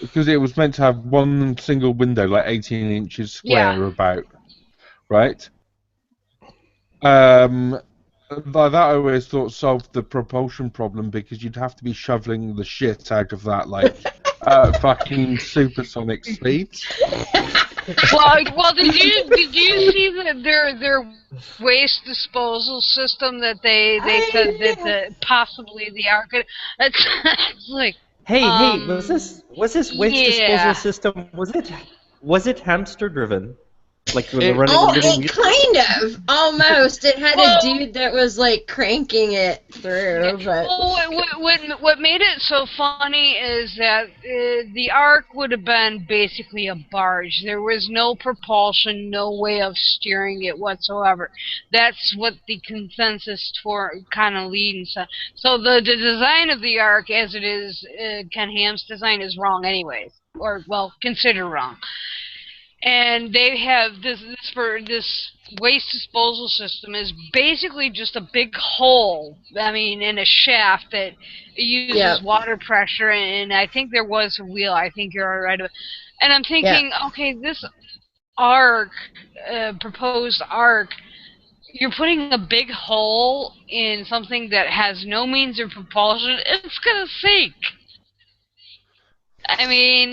because it was meant to have one single window, like 18 inches square, about, right? By that I always thought solved the propulsion problem, because you'd have to be shoveling the shit out of that, like, fucking supersonic speeds. Well, did you see their waste disposal system that they said that possibly the ark? It's like, Hey, was this waste disposal system? Was it hamster driven? Like when they're running Oh, little it kind of almost. It had a dude that was like cranking it through. But what made it so funny is that the ark would have been basically a barge. There was no propulsion, no way of steering it whatsoever. That's what the consensus for kind of leading. So the design of the ark, as it is, Ken Ham's design, is wrong anyways, or well, considered wrong. And they have this waste disposal system is basically just a big hole, I mean, in a shaft that uses water pressure, and I think there was a wheel. I think you're right. And I'm thinking, okay, this arc, proposed arc, you're putting a big hole in something that has no means of propulsion. It's gonna sink. I mean,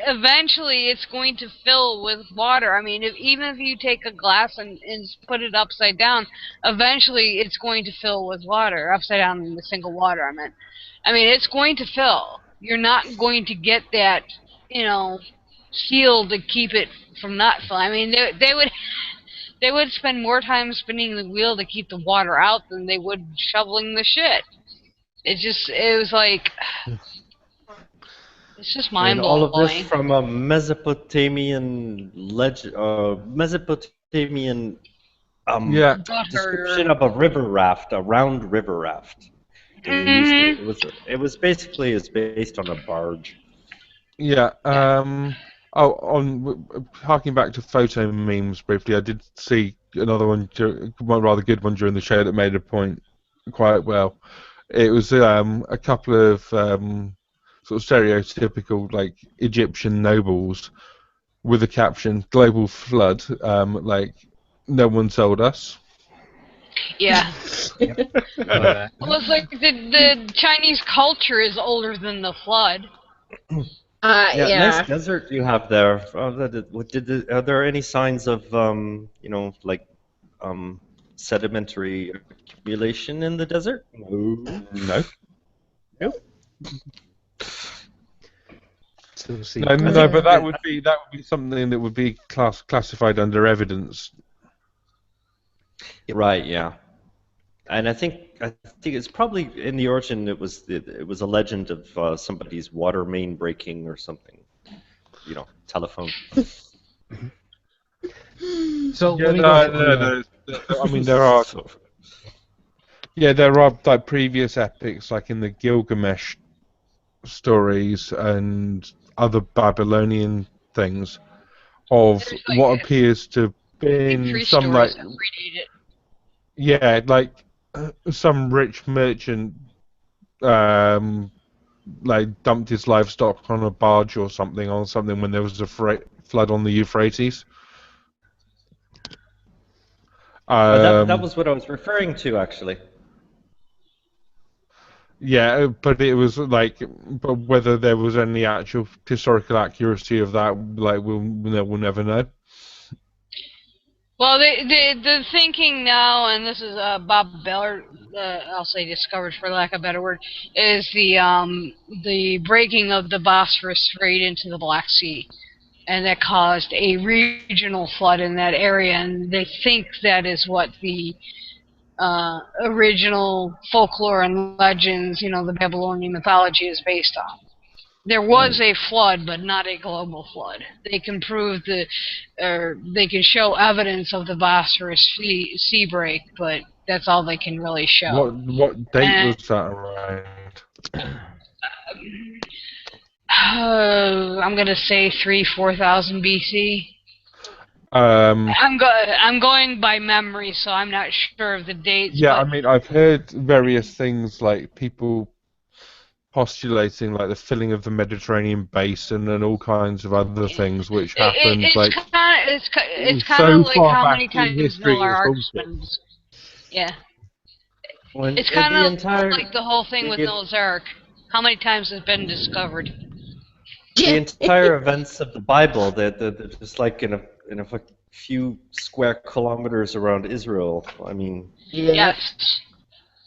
eventually it's going to fill with water. I mean, even if you take a glass and put it upside down, eventually it's going to fill with water. Upside down in the single water, I meant. I mean, it's going to fill. You're not going to get that, seal to keep it from not filling. I mean, they would spend more time spinning the wheel to keep the water out than they would shoveling the shit. It was like... It's just mind-blowing. And all of this from a Mesopotamian description of a river raft, a round river raft. It was basically based on a barge. Yeah. Harking back to photo memes briefly, I did see another one rather good one during the show that made a point quite well. It was a couple of sort of stereotypical like Egyptian nobles with the caption "Global Flood," like no one sold us. Yeah. Well, it's like the Chinese culture is older than the flood. Nice desert you have there. Are there any signs of sedimentary accumulation in the desert? No. Nope. No, but that would be something that would be classified under evidence. Right. Yeah. And I think it's probably in the origin. It was a legend of somebody's water main breaking or something. Telephone. So yeah, let me I mean, there are. Yeah, there are like previous epics, like in the Gilgamesh stories and other Babylonian things, of what appears to be some like. Yeah, like some rich merchant, like dumped his livestock on a barge or something when there was a flood on the Euphrates. That was what I was referring to, actually. Yeah, but it was like, but whether there was any actual historical accuracy of that, like we'll never know. Well, the thinking now, and this is Bob Beller, I'll say discovered for lack of a better word, is the breaking of the Bosphorus Strait into the Black Sea, and that caused a regional flood in that area, and they think that is what the original folklore and legends, the Babylonian mythology is based on. There was a flood, but not a global flood. They can prove they can show evidence of the Bosphorus sea break, but that's all they can really show. What date was that around? I'm gonna say 4,000 BC. Um, I'm going by memory, so I'm not sure of the dates. Yeah, but I mean, I've heard various things like people postulating like the filling of the Mediterranean basin and all kinds of other things which happened. it's like kind so of like far how back many in times history, Noah it's Ark's bullshit. been. Yeah, When it's kind of entire like the whole thing with the, Noah's Ark. How many times has been discovered? the entire events of the Bible that just like in a few square kilometers around Israel. I mean, Yeah. Yes.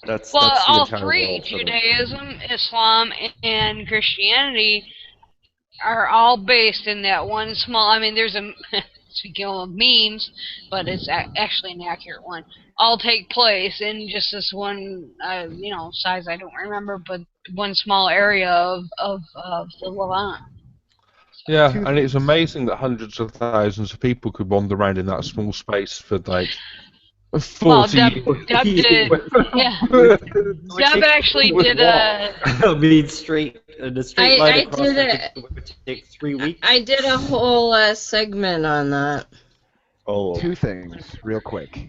that's Well, the all entire three, world. Judaism, Islam, and Christianity, are all based in that one small. I mean, there's a speaking of memes, but it's actually an accurate one. All take place in just this one, size I don't remember, but one small area of the Levant. Yeah, and it's amazing that hundreds of thousands of people could wander around in that small space for like 40 Deb years. did. Yeah. Deb actually did a. I mean, straight in a straight line I across. did I think it would take 3 weeks. I did a whole segment on that. Oh. Two things, real quick.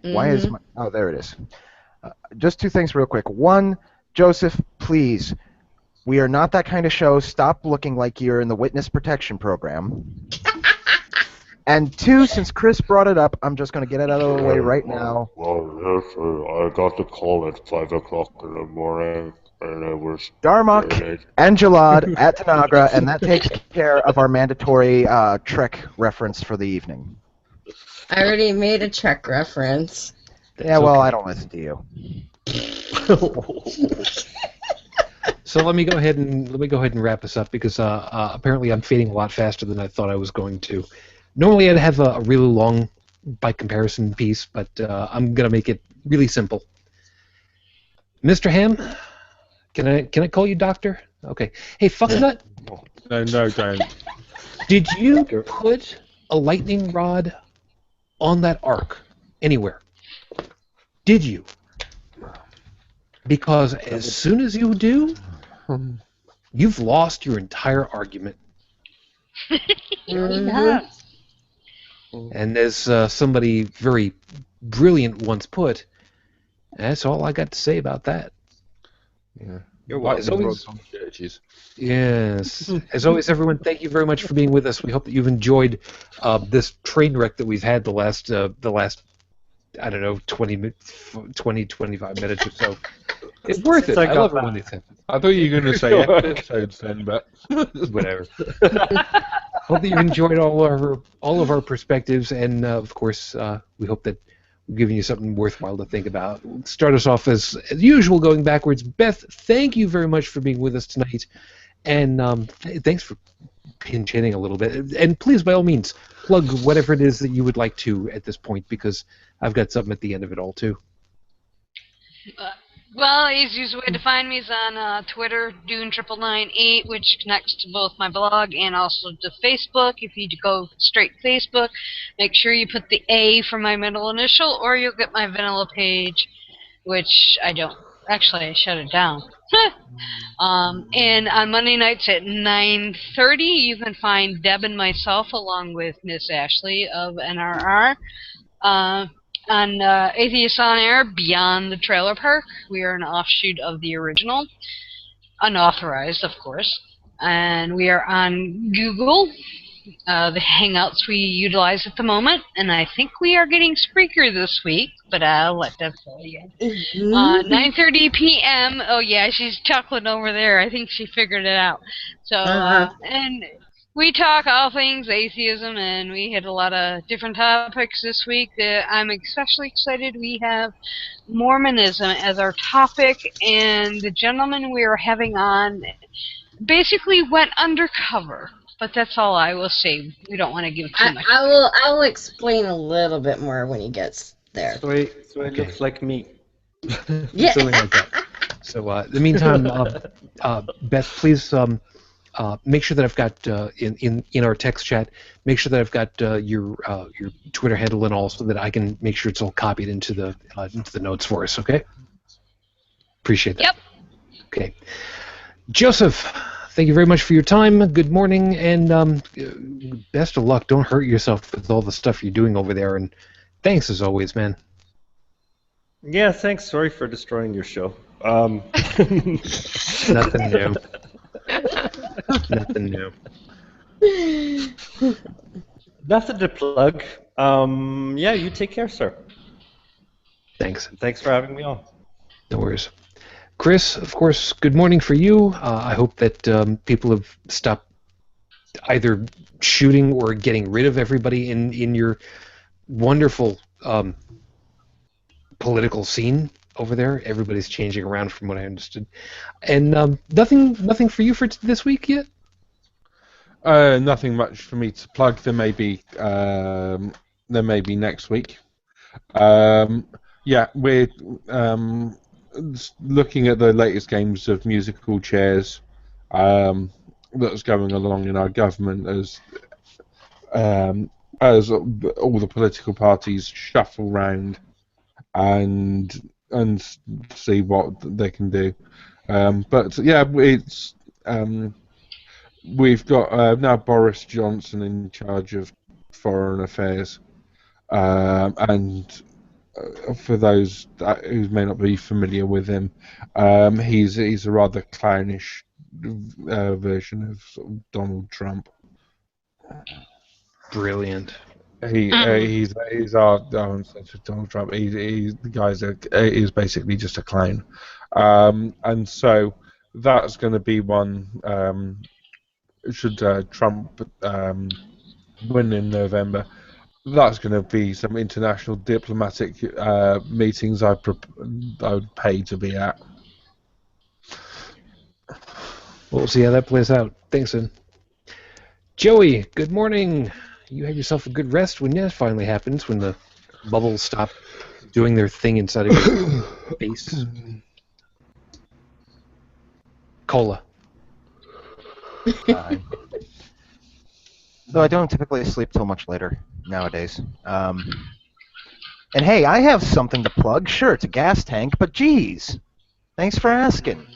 Why is my... Oh, there it is. Just two things real quick. One, Joseph, please, we are not that kind of show. Stop looking like you're in the witness protection program. And two, since Chris brought it up, I'm just going to get it out of the way right now. Well, yes, I got the call at 5 o'clock in the morning, and it was Darmok very late. and Jalad at Tanagra, and that takes care of our mandatory Trek reference for the evening. I already made a Trek reference. Yeah, well, I don't listen to you. So let me go ahead and wrap this up because apparently I'm fading a lot faster than I thought I was going to. Normally I'd have a really long, by comparison, piece, but I'm gonna make it really simple. Mr. Ham, can I call you Doctor? Okay. Hey, fucknut. No, don't. Did you put a lightning rod on that ark anywhere? Did you? Because as soon as you do, you've lost your entire argument. And as somebody very brilliant once put, that's all I got to say about that. Yeah. You're Like welcome. the roads on churches. Yes. As always, everyone, thank you very much for being with us. We hope that you've enjoyed this train wreck that we've had the last I don't know, 20, 25 minutes or so. It's worth it. I love it when they happen. I thought you were going to say episodes then, but Whatever. Hope that you enjoyed all of our perspectives, and of course, we hope that we've given you something worthwhile to think about. We'll start us off as usual, going backwards. Beth, thank you very much for being with us tonight, and thanks for pinch-hitting a little bit. And please, by all means, plug whatever it is that you would like to at this point, because I've got something at the end of it all too. Well, easiest way to find me is on Twitter, Dune9998, which connects to both my blog and also to Facebook. If you go straight to Facebook, make sure you put the A for my middle initial, or you'll get my vanilla page, which I don't. Actually, I shut it down. And on Monday nights at 9:30, you can find Deb and myself along with Miss Ashley of NRR. On Atheist on Air, Beyond the Trailer Park. We are an offshoot of the original. Unauthorized, of course. And we are on Google, the Hangouts we utilize at the moment. And I think we are getting Spreaker this week, but I'll let Deb tell you. 9:30 p.m. Oh, yeah, she's chuckling over there. I think she figured it out. So, and we talk all things atheism, and we hit a lot of different topics this week. I'm especially excited we have Mormonism as our topic, and the gentleman we are having on basically went undercover But that's all I will say. We don't want to give too much. I will explain a little bit more when he gets there. So it Okay. looks like me. Yeah. Something like that. So in the meantime, Beth, please make sure that I've got in our text chat. Make sure that I've got your Twitter handle and all, so that I can make sure it's all copied into the notes for us. Okay. Appreciate that. Yep. Okay. Joseph, thank you very much for your time. Good morning, and best of luck. Don't hurt yourself with all the stuff you're doing over there, and thanks as always, man. Yeah, thanks. Sorry for destroying your show. Nothing new. Nothing new. Nothing to plug. Yeah, you take care, sir. Thanks. Thanks for having me on. No worries. Chris, of course, good morning for you. I hope that people have stopped either shooting or getting rid of everybody in your wonderful political scene over there. Everybody's changing around from what I understood. And nothing for you for this week yet? Nothing much for me to plug. There may be next week. Yeah, we're looking at the latest games of musical chairs that's going along in our government as all the political parties shuffle round and see what they can do. But yeah, it's we've got now Boris Johnson in charge of foreign affairs, and for those who may not be familiar with him, he's a rather clownish version of sort of Donald Trump. Brilliant. He's our Donald Trump. The guy's is basically just a clown, and so that's going to be one. Should Trump win in November, that's going to be some international diplomatic meetings I would pay to be at. We'll see how that plays out. Thanks, Ed. Joey, good morning. You had yourself a good rest when that finally happens, when the bubbles stop doing their thing inside of your face. Cola. Though I don't typically sleep till much later nowadays. And hey, I have something to plug. Sure, it's a gas tank, but geez, thanks for asking.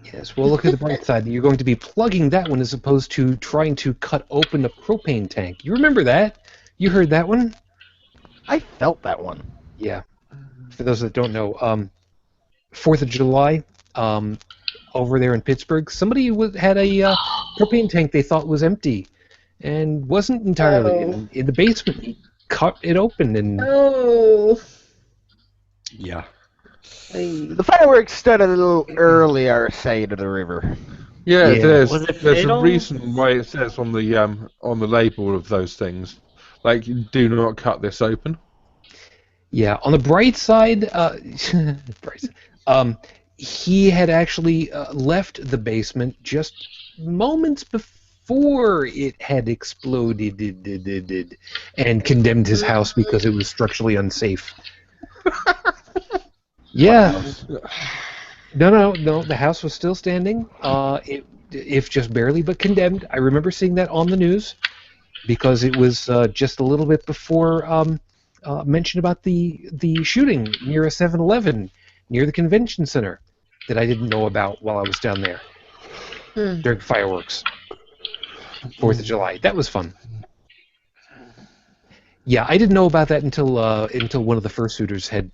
Yes, well, look at the bright side. You're going to be plugging that one as opposed to trying to cut open a propane tank. You remember that? You heard that one? I felt that one. Yeah. For those that don't know, 4th of July, over there in Pittsburgh, somebody had a propane tank they thought was empty and wasn't entirely in the basement. He cut it open and... Oh. Yeah. The fireworks started a little earlier side of the river. Yeah, there's Was it a fatal? reason why it says on the label of those things, like, do not cut this open. Yeah, on the bright side, he had actually left the basement just moments before it had exploded and condemned his house because it was structurally unsafe. Yeah. No, the house was still standing. If just barely, but condemned. I remember seeing that on the news because it was just a little bit before mention about the shooting near a 7-Eleven near the convention center that I didn't know about while I was down there during fireworks. 4th of July. That was fun. Yeah, I didn't know about that until one of the fursuiters had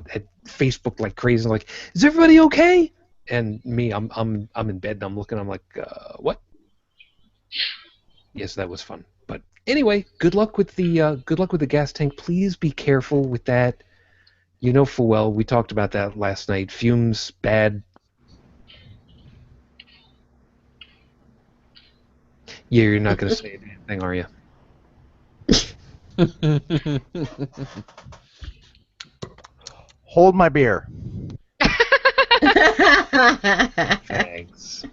had Facebooked like crazy, like, is everybody okay? And me, I'm in bed and I'm looking, I'm like, what? Yes, that was fun. But anyway, good luck with the gas tank. Please be careful with that. You know full well, we talked about that last night. Fumes, bad. Yeah, you're not going to say a damn thing, are you? Hold my beer. Thanks.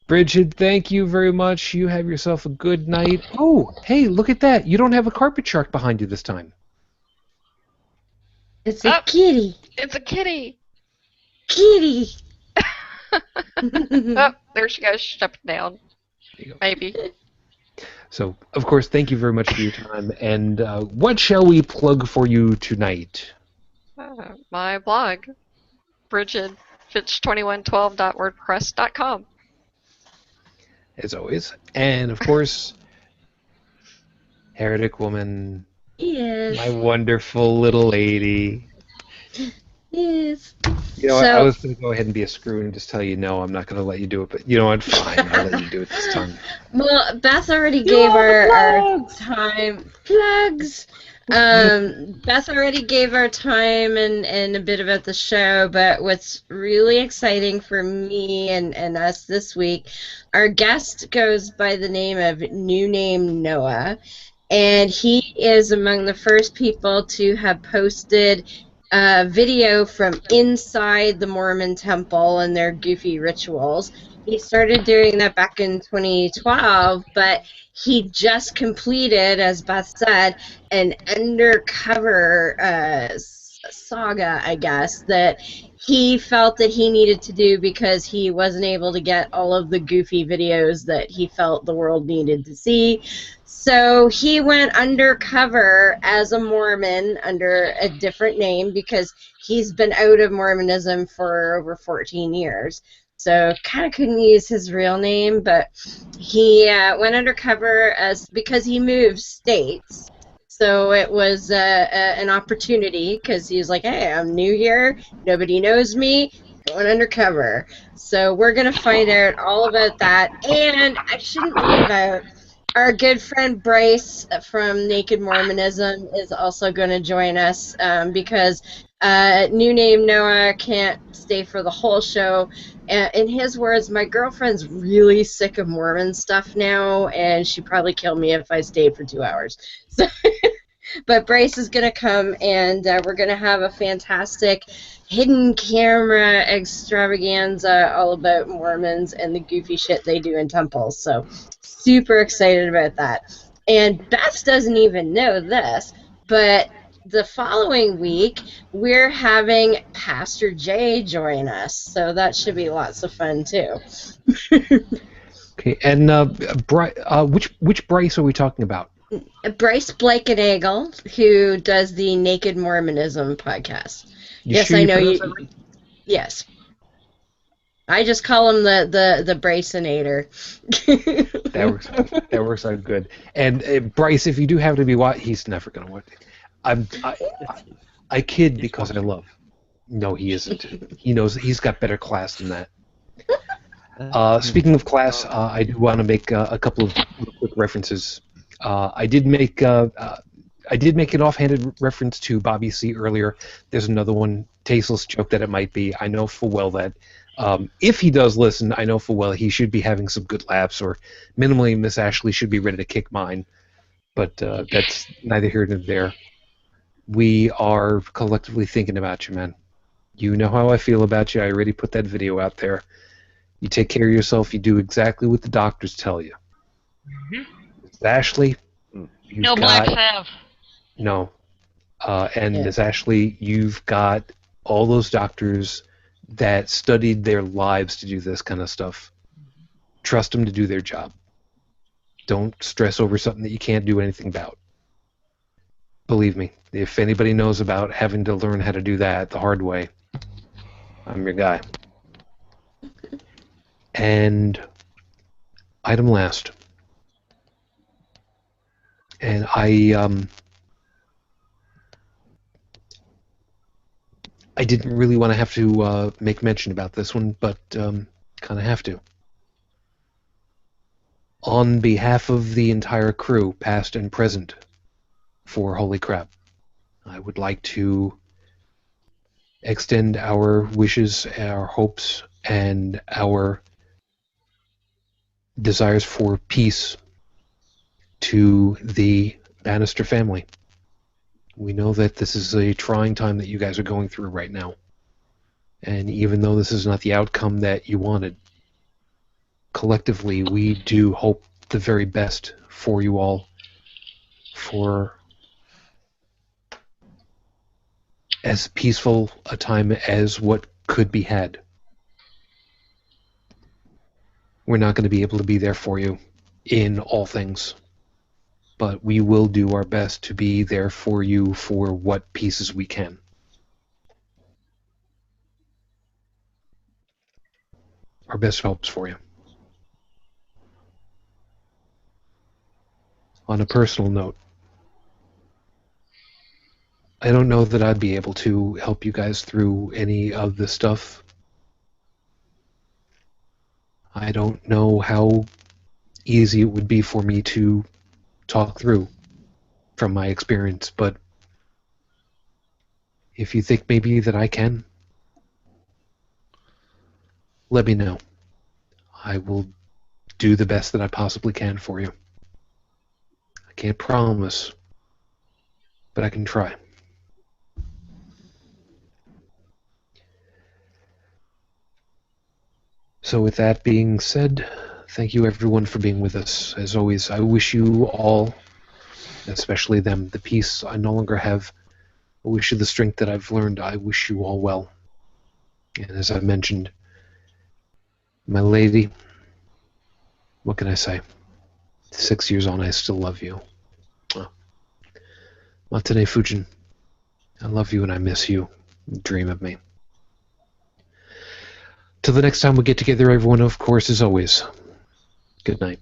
Brigid, thank you very much. You have yourself a good night. Oh, hey, look at that. You don't have a carpet shark behind you this time. It's a kitty. It's a kitty. Kitty. Oh, there she goes, stepping down. There you go. Maybe. So, of course, thank you very much for your time. And what shall we plug for you tonight? My blog, brigidfitch2112.wordpress.com. As always. And, of course, Heretic Woman. Yes. My wonderful little lady. Yes. You know what? I was going to go ahead and be a screw and just tell you, no, I'm not going to let you do it. But you know what? Fine. I'll let you do it this time. Well, Beth already gave our time. Plugs! Beth already gave our time and a bit about the show, but what's really exciting for me and us this week, our guest goes by the name of New Name Noah, and he is among the first people to have posted a video from inside the Mormon temple and their goofy rituals. He started doing that back in 2012, but he just completed, as Beth said, an undercover saga, I guess, that he felt that he needed to do because he wasn't able to get all of the goofy videos that he felt the world needed to see. So he went undercover as a Mormon under a different name because he's been out of Mormonism for over 14 years. So kind of couldn't use his real name, but he went undercover because he moved states. So it was an opportunity because he was like, hey, I'm new here. Nobody knows me. Going undercover. So we're going to find out all about that. And I shouldn't leave out our good friend Bryce from Naked Mormonism is also going to join us because New Name Noah can't stay for the whole show. In his words, my girlfriend's really sick of Mormon stuff now, and she'd probably kill me if I stayed for 2 hours. So, but Bryce is going to come, and we're going to have a fantastic hidden camera extravaganza all about Mormons and the goofy shit they do in temples. So super excited about that. And Beth doesn't even know this, but the following week we're having Pastor Jay join us, so that should be lots of fun too. Okay, and which Bryce are we talking about? Bryce Blakenagel, who does the Naked Mormonism podcast. Yes, sure I know you. Right? Yes. I just call him the Bracinator. That works out good. And Bryce, if you do happen to be he's never going to watch. I kid because I love. No, he isn't. He knows he's got better class than that. Speaking of class, I do want to make a couple of quick references. I did make an offhanded reference to Bobby C earlier. There's another one, tasteless joke that it might be. I know full well that if he does listen, I know full well he should be having some good laughs, or minimally Miss Ashley should be ready to kick mine. But that's neither here nor there. We are collectively thinking about you, man. You know how I feel about you. I already put that video out there. You take care of yourself. You do exactly what the doctors tell you. Mm-hmm. Ashley, no black salve. No. And Miss Ashley, you've got all those doctors that studied their lives to do this kind of stuff. Trust them to do their job. Don't stress over something that you can't do anything about. Believe me, if anybody knows about having to learn how to do that the hard way, I'm your guy. And item last. And I didn't really want to have to make mention about this one, but kind of have to. On behalf of the entire crew, past and present, for Holy Crap, I would like to extend our wishes, our hopes, and our desires for peace to the Bannister family. We know that this is a trying time that you guys are going through right now. And even though this is not the outcome that you wanted, collectively, we do hope the very best for you all, for as peaceful a time as what could be had. We're not going to be able to be there for you in all things, but we will do our best to be there for you for what pieces we can. Our best hopes for you. On a personal note, I don't know that I'd be able to help you guys through any of this stuff. I don't know how easy it would be for me to talk through from my experience, but if you think maybe that I can, let me know. I will do the best that I possibly can for you. I can't promise, but I can try. So with that being said, thank you everyone for being with us. As always, I wish you all, especially them, the peace I no longer have. I wish you the strength that I've learned. I wish you all well. And as I mentioned, my lady, what can I say? 6 years on, I still love you. Matane Fujin, I love you and I miss you. Dream of me. Till the next time we get together, everyone, of course, as always, good night.